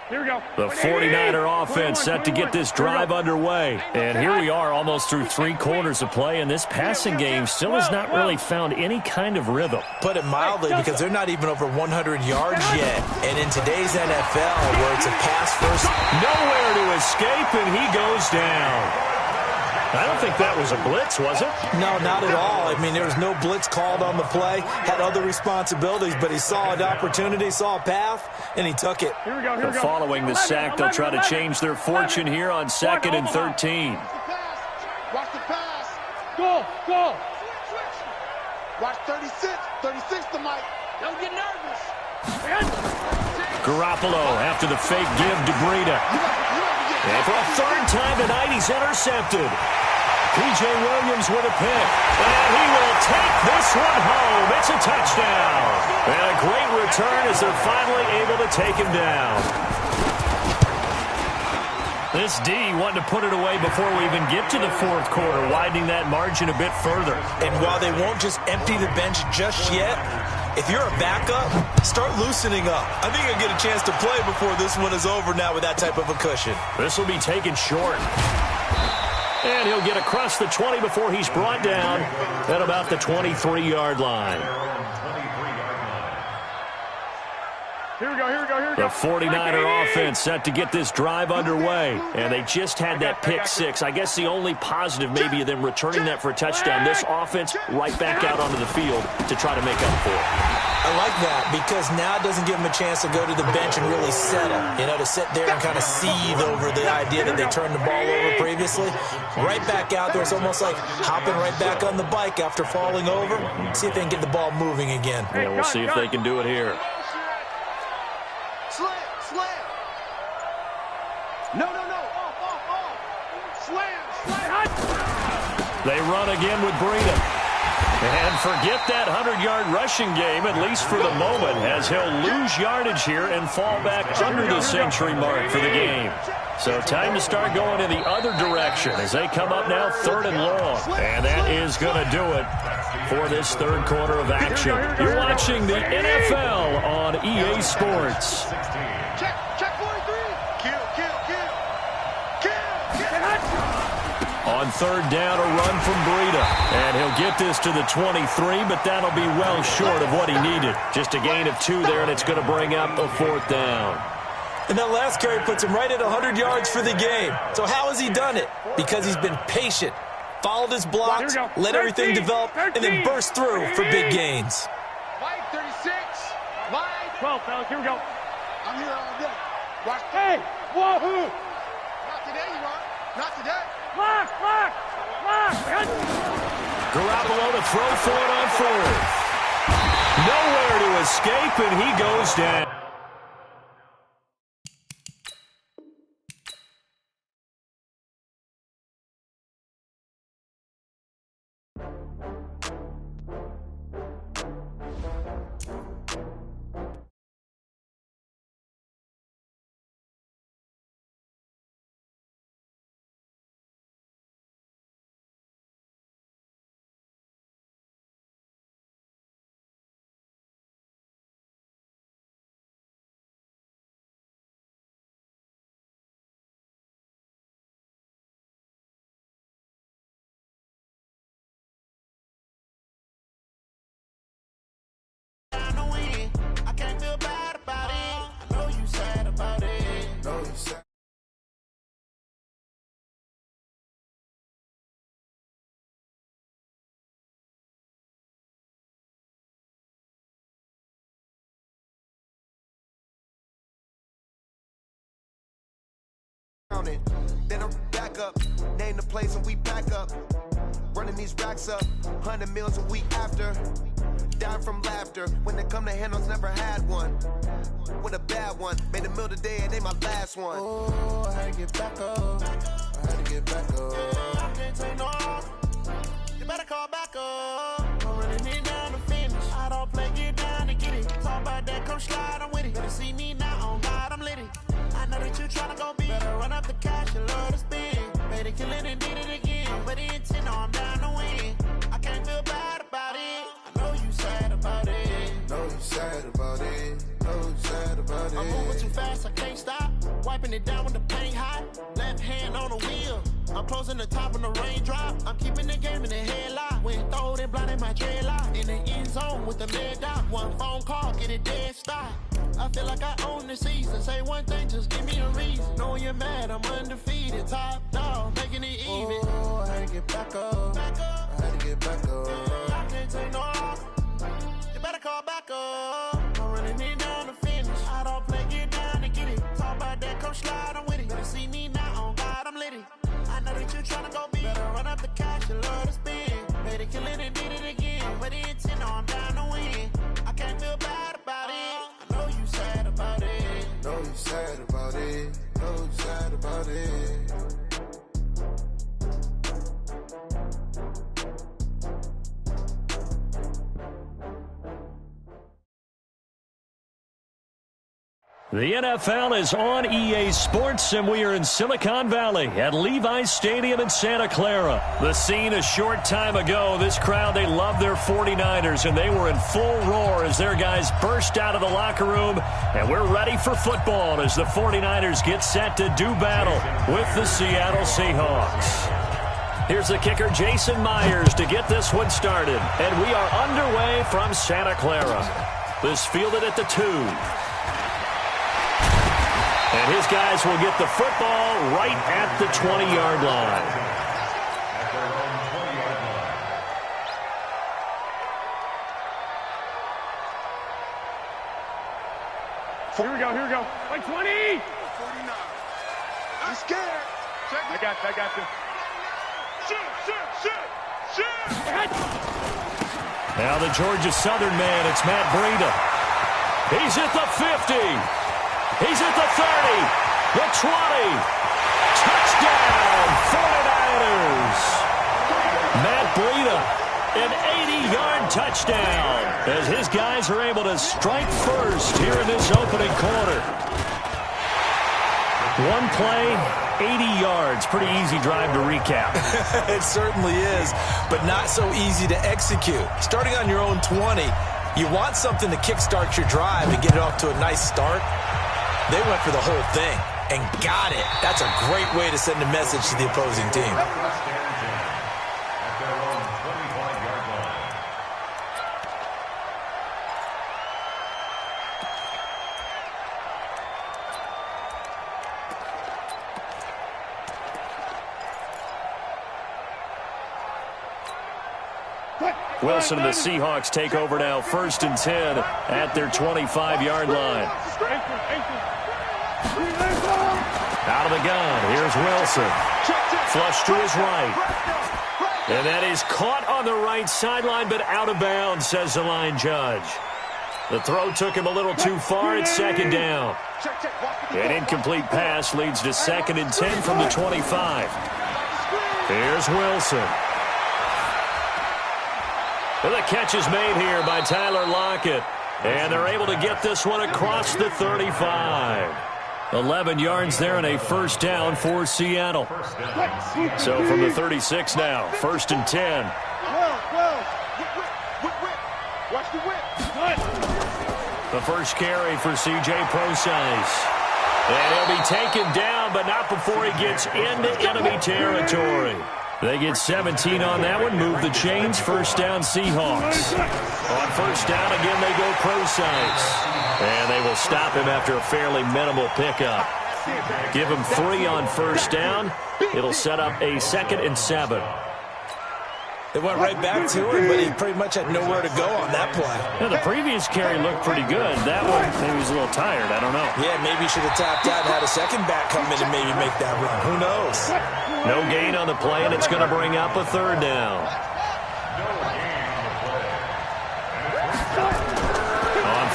Here we go.
The 49er offense set to get this drive underway. And here we are almost through 3 quarters of play, and this passing game still has not really found any kind of rhythm.
Put it mildly, because they're not even over 100 yards yet. And in today's NFL, where it's a pass first.
Nowhere to escape, and he goes down. I don't think that was a blitz, was it?
No, not at all. I mean, there was no blitz called on the play. Had other responsibilities, but he saw an opportunity, saw a path, and he took it.
Here we go, here we go.
Following the sack, they'll try to change their fortune here on 2nd and 13.
Watch the pass.
Go, go.
Watch 36. 36 to Mike. Don't get nervous.
Garoppolo after the fake give to Breida. And for a 3rd time tonight, he's intercepted. P.J. Williams with a pick. And he will take this one home. It's a touchdown. And a great return as they're finally able to take him down. This D wanting to put it away before we even get to the 4th quarter, widening that margin a bit further.
And while they won't just empty the bench just yet, if you're a backup, start loosening up. I think you'll get a chance to play before this one is over now with that type of a cushion.
This will be taken short. And he'll get across the 20 before he's brought down at about the 23-yard line.
Here we go, here we go, here we go.
The 49er offense set to get this drive underway. And they just had that pick 6. I guess the only positive maybe of them returning that for a touchdown. This offense right back out onto the field to try to make up for it.
I like that, because now it doesn't give them a chance to go to the bench and really settle. You know, to sit there and kind of seethe over the idea that they turned the ball over previously. Right back out there. It's almost like hopping right back on the bike after falling over. See if they can get the ball moving again.
Yeah, we'll see if they can do it here.
Slam, slam. No, no, no. Off. Slam, slam.
They run again with Breida. And forget that 100-yard rushing game, at least for the moment, as he'll lose yardage here and fall back under the century mark for the game. So time to start going in the other direction as they come up now 3rd and long. And that is going to do it for this 3rd quarter of action. You're watching the NFL on EA Sports.
Check 43. Kill.
On 3rd down, a run from Breida. And he'll get this to the 23, but that'll be well short of what he needed. Just a gain of 2 there, and it's going to bring up a 4th down.
And that last carry puts him right at 100 yards for the game. So how has he done it? Because he's been patient, followed his blocks, let everything develop, and then burst through for big gains.
Mike 36. Mike
12, fellas, here we go.
I'm here all day. Watch.
Hey, wahoo!
Not today, you are. Not today.
Lock!
Garoppolo to throw for it on 4th. Nowhere to escape, and he goes down.
Then I'm back up, name the place and we back up. Running these racks up, 100 mils a week after. Dying from laughter. When it come to handles, never had one. With a bad one. Made a meal today and they my last one.
Oh, I had to get back up. I had to get back up. I can't take no off. You better call back up. I'm running it down to finish. I don't play, get down to get it. Talk about that, come slide, I'm with it. Better see me now, on God, I'm lit it. I know that you tryna go big. Better run up the cash, you love to spend. Made a killing and did it again. But the intent, no, I'm down to win. I can't feel bad about it. I know you sad about it.
Know you sad about it. Know you sad about it.
I'm moving too fast, I can't stop. Wiping it down when the paint hot. Left hand on the wheel. I'm closing the top when the raindrop. I'm keeping the game in the headlock. When throwed and blinded my dreadlock. In the end zone with the mid dot. One phone call, get it dead stop. I feel like I own the season. Say one thing, just give me a reason. Knowing you're mad, I'm undefeated. Top dog, making it even.
Oh, I had to get back up.
Back up.
I had to get back up.
I can't take no off. You better call back up. I'm running it down to finish. I don't play, get down to get it. Talk about that, come slide, I'm with it. Better see me now, on God, I'm lit it. I know that you tryna go big. Better run up the cash, you love to spend. Made a killing and did it again. But the intent, no, I'm down to win. I can't feel bad about it. I know you sad about it.
Know you sad about it. Know you sad about it.
The NFL is on EA Sports, and we are in Silicon Valley at Levi's Stadium in Santa Clara. The scene a short time ago, this crowd, they love their 49ers, and they were in full roar as their guys burst out of the locker room, and we're ready for football as the 49ers get set to do battle with the Seattle Seahawks. Here's the kicker, Jason Myers, to get this one started, and we are underway from Santa Clara. This fielded at the 2. And his guys will get the football right at the 20-yard line.
Here we go. Like 20!
49.
I'm scared. I got you. Shoot!
Now the Georgia Southern man, it's Matt Breida. He's at the 50. He's at the 30, the 20. Touchdown, 49ers. Matt Breida, an 80-yard touchdown as his guys are able to strike first here in this opening quarter. One play, 80 yards. Pretty easy drive to recap.
It certainly is, but not so easy to execute. Starting on your own 20, you want something to kickstart your drive and get it off to a nice start. They went for the whole thing and got it. That's a great way to send a message to the opposing team.
Wilson and the Seahawks take over now, 1st and 10 at their 25-yard line. Out of the gun, here's Wilson. Flush to his right. And that is caught on the right sideline, but out of bounds, says the line judge. The throw took him a little too far. It's 2nd down. An incomplete pass leads to 2nd and 10 from the 25. Here's Wilson. And the catch is made here by Tyler Lockett. And they're able to get this one across the 35. 11 yards there and a 1st down for Seattle. So from the 36 now, 1st and 10.
Watch the whip.
The first carry for C.J. Prosise. And he'll be taken down, but not before he gets into enemy territory. They get 17 on that one, move the chains, 1st down Seahawks. On 1st down, again, they go Prosise. And they will stop him after a fairly minimal pickup. Give him 3 on 1st down. It'll set up a 2nd and 7.
They went right back to him, but he pretty much had nowhere to go on that play.
Yeah, the previous carry looked pretty good. That one, maybe he was a little tired. I don't know.
Yeah, maybe he should have tapped out and had a second back come in and maybe make that run. Who knows?
No gain on the play, and it's going to bring up a 3rd down.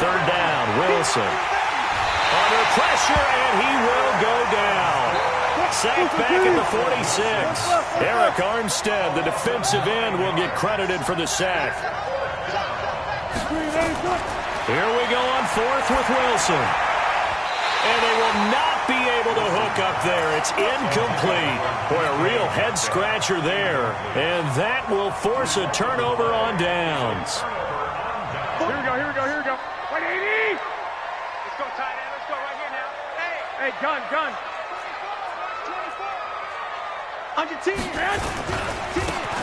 third down. Wilson under pressure, and he will go down. Sacked back at the 46. Eric Armstead, the defensive end, will get credited for the sack. Here we go on fourth with Wilson. And they will not be able to hook up there. It's incomplete. Boy, a real head-scratcher there. And that will force a turnover on downs.
Here we go, here we go, here we go. 180! Let's go, tight end. Let's go right here now. Hey, gun. On your team, man.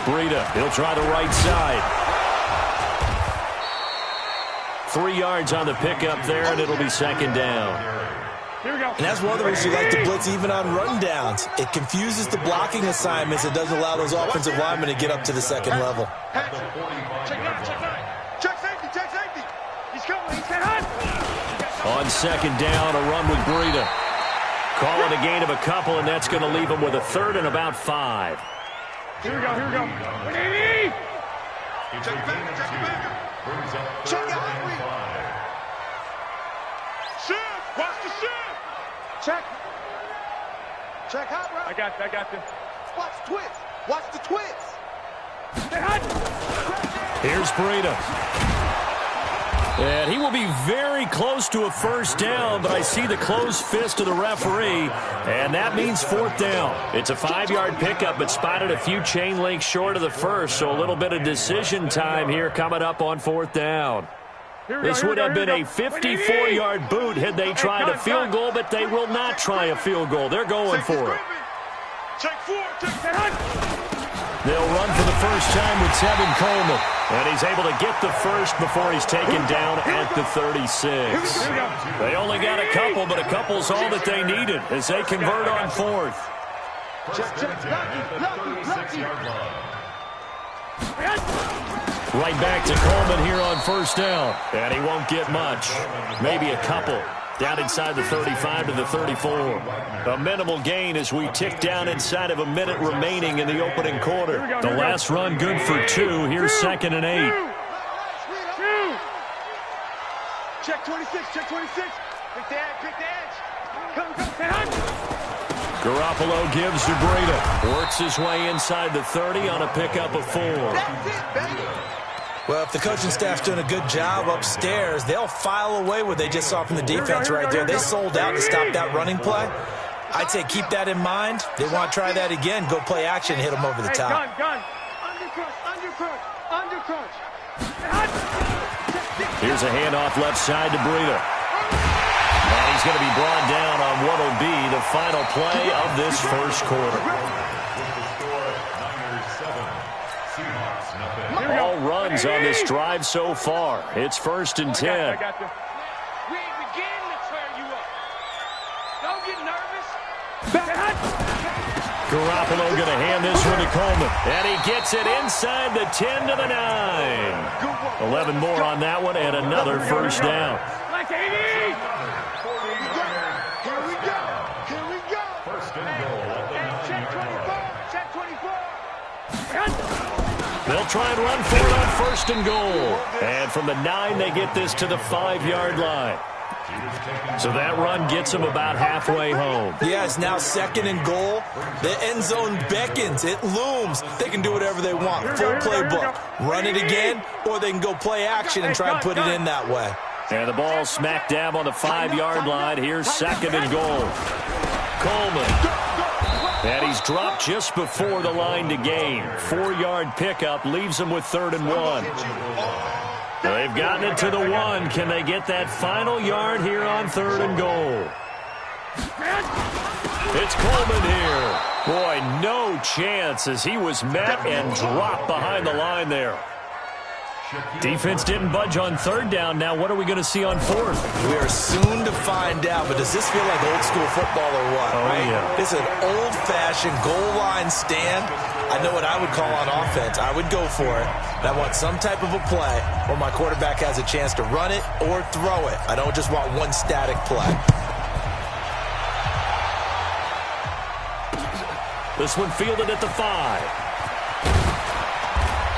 Breida, he'll try the right side. 3 yards on the pickup there, and it'll be second down.
Here we go.
And that's one of the reasons you like to blitz even on rundowns. It confuses the blocking assignments. It doesn't allow those offensive linemen to get up to the second level.
Check nine. Check safety. He's coming. He's hot.
On second down, a run with Breida. Calling a gain of a couple, and that's going to leave him with a third and about 5.
Here we go. 180! Check it back. Check it out. Shift. Watch the shift. Check hot, bro. I got this.
Watch the twist.
Stay hot.
Here's Breida. And he will be very close to a first down, but I see the closed fist of the referee, and that means fourth down. It's a 5-yard pickup, but spotted a few chain links short of the first, so a little bit of decision time here coming up on fourth down. This would have been a 54-yard boot had they tried a field goal, but they will not try a field goal. They're going for it.
Check 4. Check hot.
They'll run for the first time with Tevin Coleman. And he's able to get the first before he's taken down at the 36. They only got a couple, but a couple's all that they needed as they convert on fourth. Right back to Coleman here on first down. And he won't get much. Maybe a couple. Down inside the 35 to the 34. A minimal gain as we tick down inside of a minute remaining in the opening quarter. The last run good for 2. Here's second and 8.
Check 26. Pick the edge. Come.
Garoppolo gives to Breida. Works his way inside the 30 on a pickup of 4.
That's it, baby.
Well, if the coaching staff's doing a good job upstairs, they'll file away what they just saw from the defense right there. They sold out to stop that running play. I'd say keep that in mind. They want to try that again. Go play action, hit them over the top.
Gun. Undercrunch.
Here's a handoff left side to Breida. And he's going to be brought down on what will be the final play of this first quarter. All runs on this drive so far. It's first and 10.
I got this. We ain't beginning to tear you up. Don't get nervous.
Garoppolo going to hand this one to Coleman. And he gets it inside the 10 to the 9. 11 more on that one and another first down.
Like 80.
Here we go.
First and goal. Check 24.
They'll try and run for it on first and goal. And from the 9, they get this to the 5-yard line. So that run gets them about halfway home.
Yeah, it's now second and goal. The end zone beckons. It looms. They can do whatever they want. Full playbook. Run it again, or they can go play action and try and put it in that way.
And the ball smack dab on the 5-yard line. Here's second and goal. Coleman. And he's dropped just before the line to gain. 4-yard pickup leaves him with third and 1. They've gotten it to the 1. Can they get that final yard here on third and goal? It's Coleman here. Boy, no chance as he was met and dropped behind the line there. Defense didn't budge on third down. Now what are we going to see on fourth?
We are soon to find out, but does this feel like old school football or what?
Oh,
right?
yeah.
It's an old-fashioned goal line stand. I know what I would call on offense. I would go for it. And I want some type of a play where my quarterback has a chance to run it or throw it. I don't just want one static play.
This one fielded at the 5.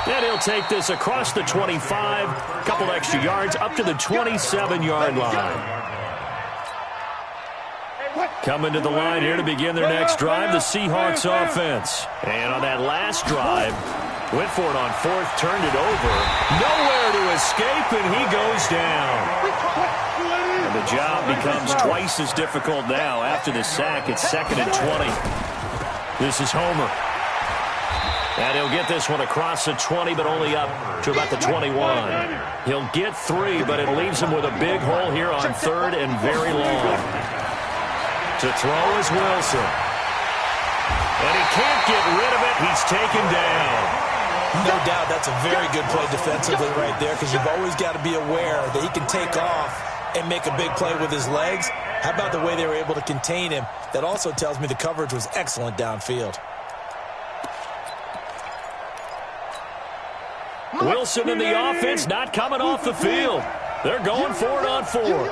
And he'll take this across the 25, a couple extra yards, up to the 27-yard line. Coming to the line here to begin their next drive, the Seahawks offense. And on that last drive, went for it on fourth, turned it over. Nowhere to escape, and he goes down. And the job becomes twice as difficult now. After the sack, it's 2nd and 20. This is Homer. And he'll get this one across the 20, but only up to about the 21. He'll get 3, but it leaves him with a big hole here on 3rd and very long. To throw is Wilson. And he can't get rid of it. He's taken down.
No doubt that's a very good play defensively right there, because you've always got to be aware that he can take off and make a big play with his legs. How about the way they were able to contain him? That also tells me the coverage was excellent downfield.
Wilson and the offense not coming off the field. They're going for it on 4th.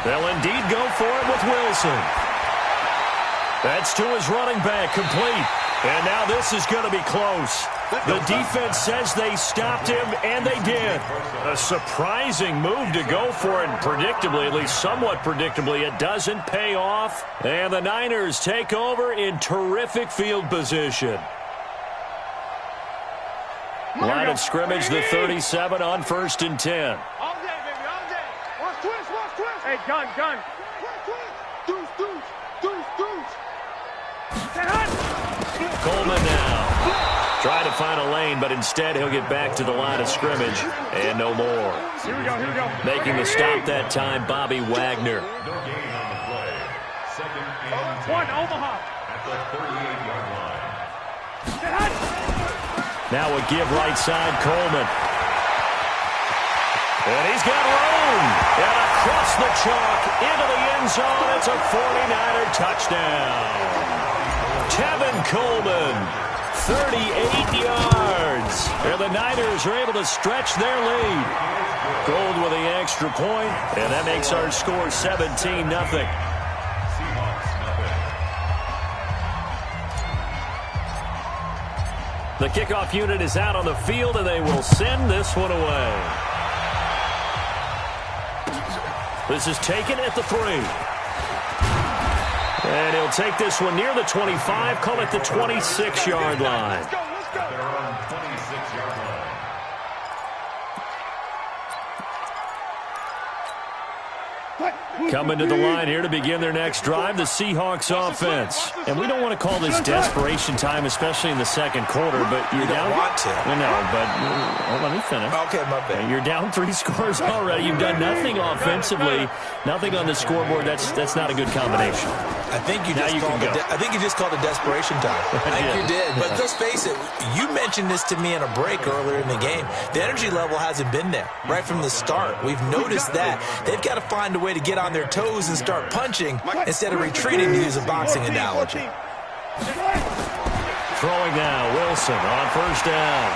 They'll indeed go for it with Wilson. That's to his running back, complete. And now this is going to be close. The defense says they stopped him, and they did. A surprising move to go for it, and predictably, at least somewhat predictably, it doesn't pay off. And the Niners take over in terrific field position. Line of scrimmage, the 37 on 1st and 10.
All day, baby, all day. Watch twist, watch twist. Hey, gun. Deuce.
Coleman now. Trying to find a lane, but instead he'll get back to the line of scrimmage. And no more.
Here we go.
Making the stop that time, Bobby Wagner.
One, Omaha.
At the 38-yard line.
Now a give right side, Coleman. And he's got room. And across the chalk, into the end zone. It's a 49er touchdown. Tevin Coleman, 38 yards. And the Niners are able to stretch their lead. Gold with the extra point, and that makes our score 17-0. The kickoff unit is out on the field, and they will send this one away. This is taken at the 3. And he'll take this one near the 25, call it the 26-yard line.
They're on 26-yard line.
Coming to the line here to begin their next drive, the Seahawks offense. And we don't want to call this desperation time, especially in the second quarter, but you're down.
You don't want to.
No, but let me finish.
Okay, my bad.
You're down 3 scores already. You've done nothing offensively, nothing on the scoreboard. That's not a good combination.
I think you just called it desperation time. I think you did. But let's face it, you mentioned this to me in a break earlier in the game. The energy level hasn't been there right from the start. We've noticed that. They've got to find a way to get on their toes and start punching instead of retreating, to use a boxing analogy.
Throwing now, Wilson on first down.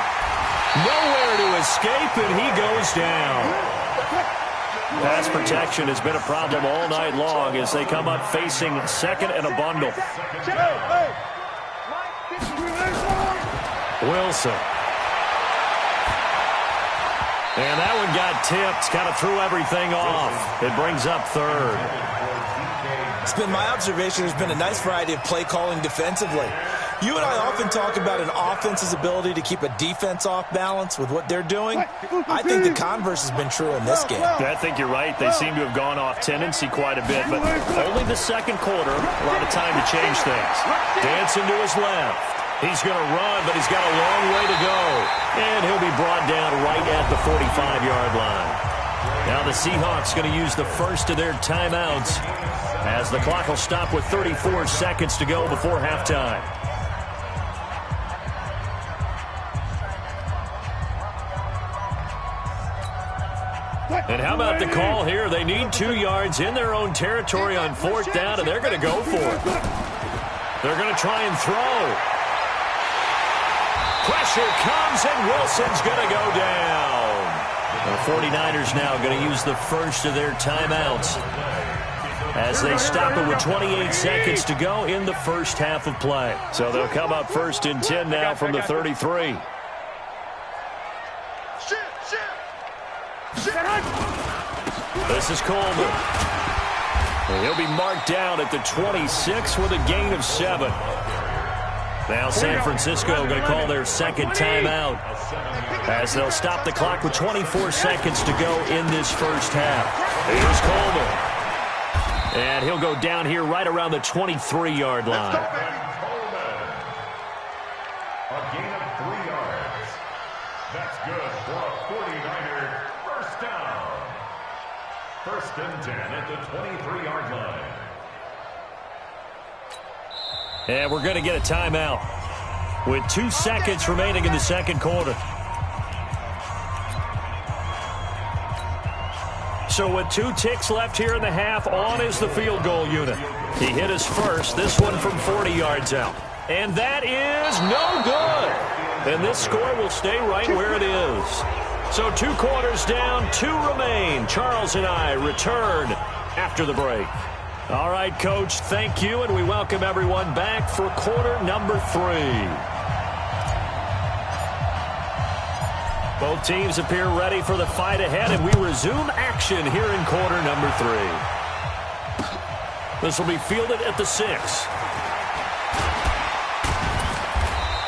Nowhere to escape, and he goes down. Pass protection has been a problem all night long as they come up facing second and a bundle. Wilson. And that one got tipped, kind of threw everything off. It brings up 3rd.
It's been my observation there's been a nice variety of play calling defensively. You and I often talk about an offense's ability to keep a defense off balance with what they're doing. I think the converse has been true in this game.
I think you're right. They seem to have gone off tendency quite a bit, but only the second quarter, a lot of time to change things. Dancing to his left. He's going to run, but he's got a long way to go. And he'll be brought down right at the 45-yard line. Now the Seahawks going to use the first of their timeouts as the clock will stop with 34 seconds to go before halftime. And how about the call here? They need 2 yards in their own territory on 4th down, and they're going to go for it. They're going to try and throw. Pressure comes, and Wilson's going to go down. The 49ers now going to use the first of their timeouts. as they stop it with 28 seconds to go in the first half of play. So they'll come up 1st and 10 now from the 33. This is Coleman. He'll be marked down at the 26 with a gain of 7. Now San Francisco going to call their second timeout as they'll stop the clock with 24 seconds to go in this first half. Here's Coleman. And he'll go down here right around the 23-yard line.
A gain of 3 yards. That's good for a 49er first down. 1st and 10 at the 23-yard line.
And we're going to get a timeout with 2 seconds remaining in the second quarter. So with 2 ticks left here in the half, on is the field goal unit. He hit his first, this one from 40 yards out. And that is no good. And this score will stay right where it is. So 2 quarters down, 2 remain. Charles and I return after the break. All right, Coach, thank you, and we welcome everyone back for quarter number 3. Both teams appear ready for the fight ahead, and we resume action here in quarter number 3. This will be fielded at the 6.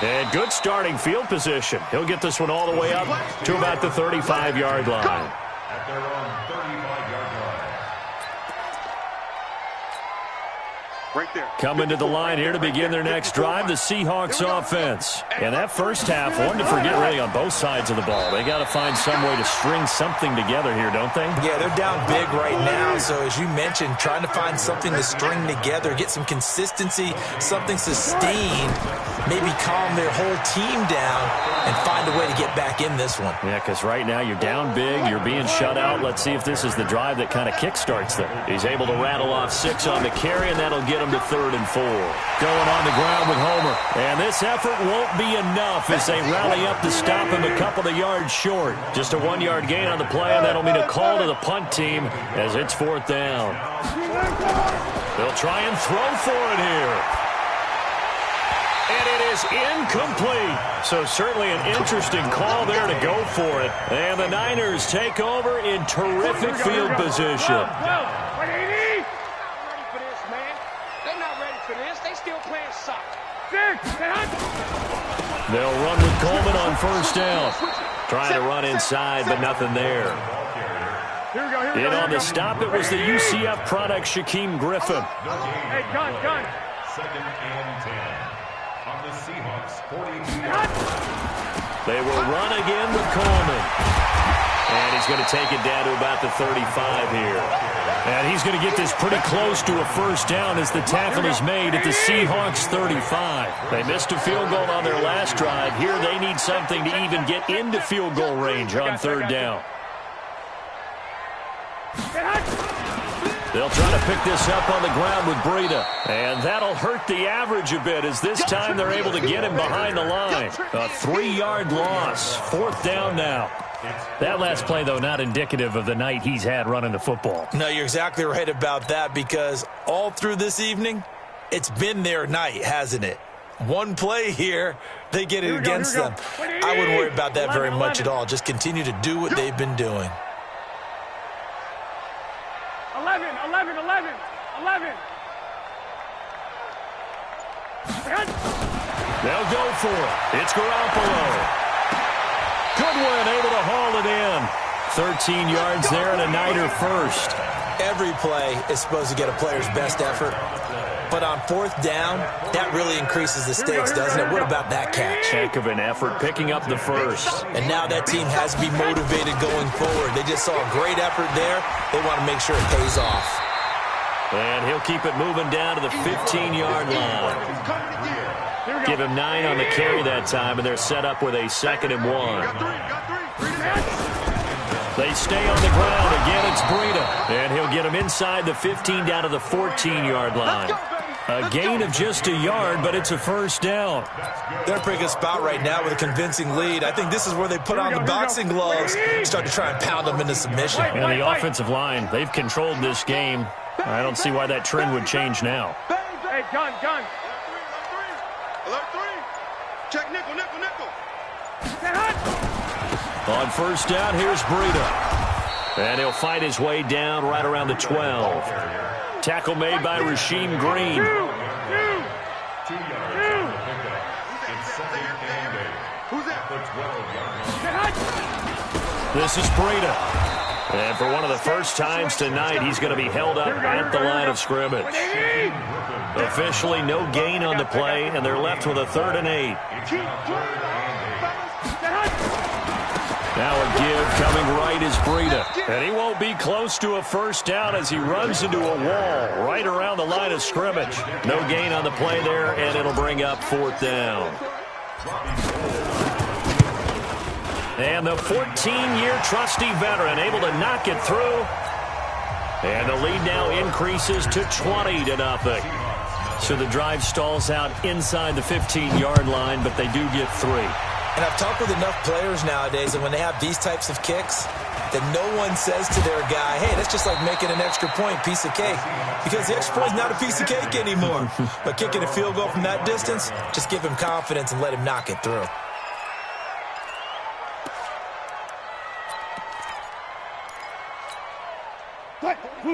And good starting field position. He'll get this one all the way up to about the 35-yard line.
At their own 35-yard line.
Right there.
Coming to the line here to begin their next drive, the Seahawks offense. And that first half, one to forget really on both sides of the ball. They got to find some way to string something together here, don't they?
Yeah, they're down big right now. So as you mentioned, trying to find something to string together, get some consistency, something sustained, maybe calm their whole team down and find a way to get back in this one.
Yeah, because right now you're down big, you're being shut out. Let's see if this is the drive that kind of kickstarts them. He's able to rattle off 6 on the carry, and that'll get him to 3rd and 4. Going on the ground with Homer. And this effort won't be enough as they rally up to stop him a couple of yards short. Just a 1-yard gain on the play, and that'll mean a call to the punt team as it's 4th down. They'll try and throw for it here. And it is incomplete. So certainly an interesting call there to go for it. And the Niners take over in terrific field position. They'll run with Coleman on 1st down. Trying to run inside, but nothing there. In on the stop, it was the UCF product, Shaquem Griffin.
Hey, gun.
2nd and 10 on the Seahawks 42.
They will run again with Coleman. And he's going to take it down to about the 35 here. And he's going to get this pretty close to a 1st down as the tackle is made at the Seahawks 35. They missed a field goal on their last drive. Here they need something to even get into field goal range on 3rd down. They'll try to pick this up on the ground with Breida. And that'll hurt the average a bit as this time they're able to get him behind the line. A 3-yard loss. 4th down now. That last play, though, not indicative of the night he's had running the football.
No, you're exactly right about that because all through this evening, it's been their night, hasn't it? One play here, they get it against them. I wouldn't worry about that very much at all. Just continue to do what they've been doing.
11.
They'll go for it. It's Garoppolo. Goodwin able to haul it in. 13 yards there and a Niner first.
Every play is supposed to get a player's best effort. But on 4th down, that really increases the stakes, doesn't it? What about that catch?
Heck of an effort picking up the first.
And now that team has to be motivated going forward. They just saw a great effort there. They want to make sure it pays off.
And he'll keep it moving down to the 15-yard line. Give him 9 on the carry that time, and they're set up with a 2nd and 1. They stay on the ground. Again, it's Breida. And he'll get him inside the 15 down to the 14-yard line. A gain of just a yard, but it's a 1st down.
They're in a pretty good spot right now with a convincing lead. I think this is where they put on the boxing gloves, start to try and pound them into submission.
And the offensive line, they've controlled this game I don't see why that trend would change now.
Hey, gun.
Alert 3. Check nickel.
On first down, here's Breida. And he'll fight his way down right around the 12. Tackle made by Rasheem Green.
2 yards on the pickup. It's second and 8.
Who's that?
The 12-yard line.
This is Breida. And for one of the first times tonight, he's going to be held up at the line of scrimmage. Officially no gain on the play, and they're left with a 3rd and 8. Now a give coming right is Breida. And he won't be close to a first down as he runs into a wall right around the line of scrimmage. No gain on the play there, and it'll bring up 4th down. And the 14-year trusty veteran able to knock it through. And the lead now increases to 20-0. So the drive stalls out inside the 15-yard line, but they do get 3.
And I've talked with enough players nowadays that when they have these types of kicks, that no one says to their guy, hey, that's just like making an extra point, piece of cake. Because the extra point is not a piece of cake anymore. But kicking a field goal from that distance, just give him confidence and let him knock it through.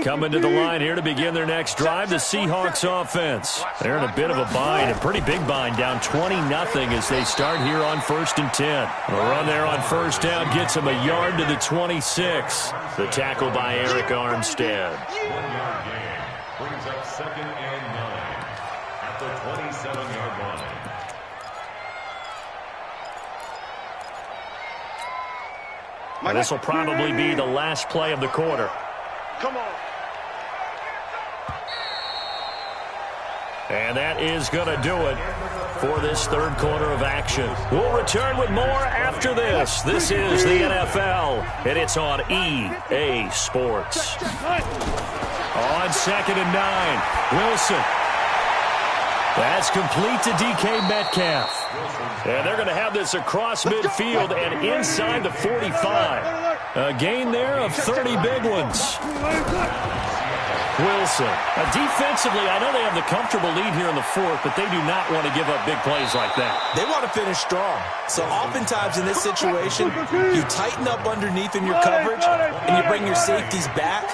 Coming to the line here to begin their next drive, the Seahawks offense. They're in a bit of a bind, a pretty big bind, down 20-0 as they start here on 1st and 10. A run there on first down gets them a yard to the 26. The tackle by Eric Armstead.
1-yard gain brings up 2nd and 9 at the 27-yard line.
This will probably be the last play of the quarter.
Come on.
And that is going to do it for this 3rd quarter of action. We'll return with more after this. This is the NFL, and it's on EA Sports. On 2nd and 9, Wilson. That's complete to DK Metcalf. And they're going to have this across midfield and inside the 45. A gain there of 30 big ones. Wilson. Defensively, I know they have the comfortable lead here in the 4th, but they do not want to give up big plays like that.
They want to finish strong. So oftentimes in this situation, you tighten up underneath in your coverage, and you bring your safeties back.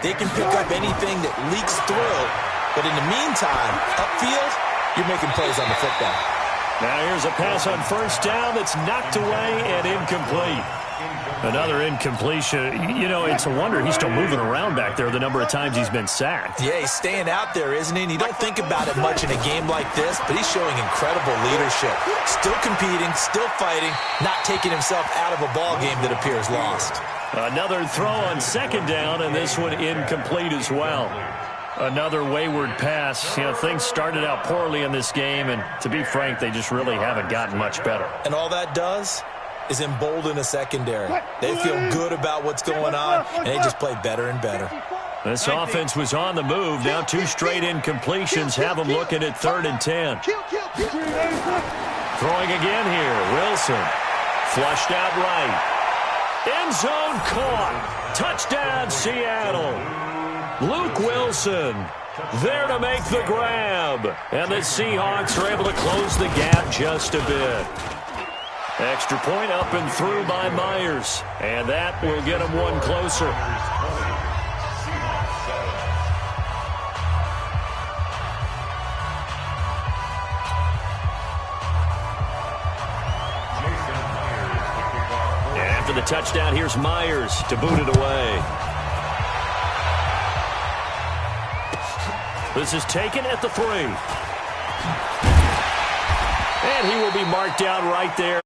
They can pick up anything that leaks through. But in the meantime, upfield, you're making plays on the football.
Now here's a pass on first down that's knocked away and incomplete. Another incompletion. You know, it's a wonder he's still moving around back there the number of times he's been sacked.
Yeah, he's staying out there, isn't he? And you don't think about it much in a game like this, but he's showing incredible leadership. Still competing, still fighting, not taking himself out of a ball game that appears lost.
Another throw on 2nd down, and this one incomplete as well. Another wayward pass. You know, things started out poorly in this game, and to be frank, they just really haven't gotten much better.
And all that does is embolden a secondary. They feel good about what's going on, and they just play better and better.
This offense was on the move. Now 2 straight incompletions have them looking at 3rd and 10. Throwing again here. Wilson. Flushed out right. End zone caught. Touchdown, Seattle. Luke Wilson there to make the grab. And the Seahawks are able to close the gap just a bit. Extra point up and through by Myers. And that will get them one closer. And after the touchdown, here's Myers to boot it away. This is taken at the 3. And he will be marked down right there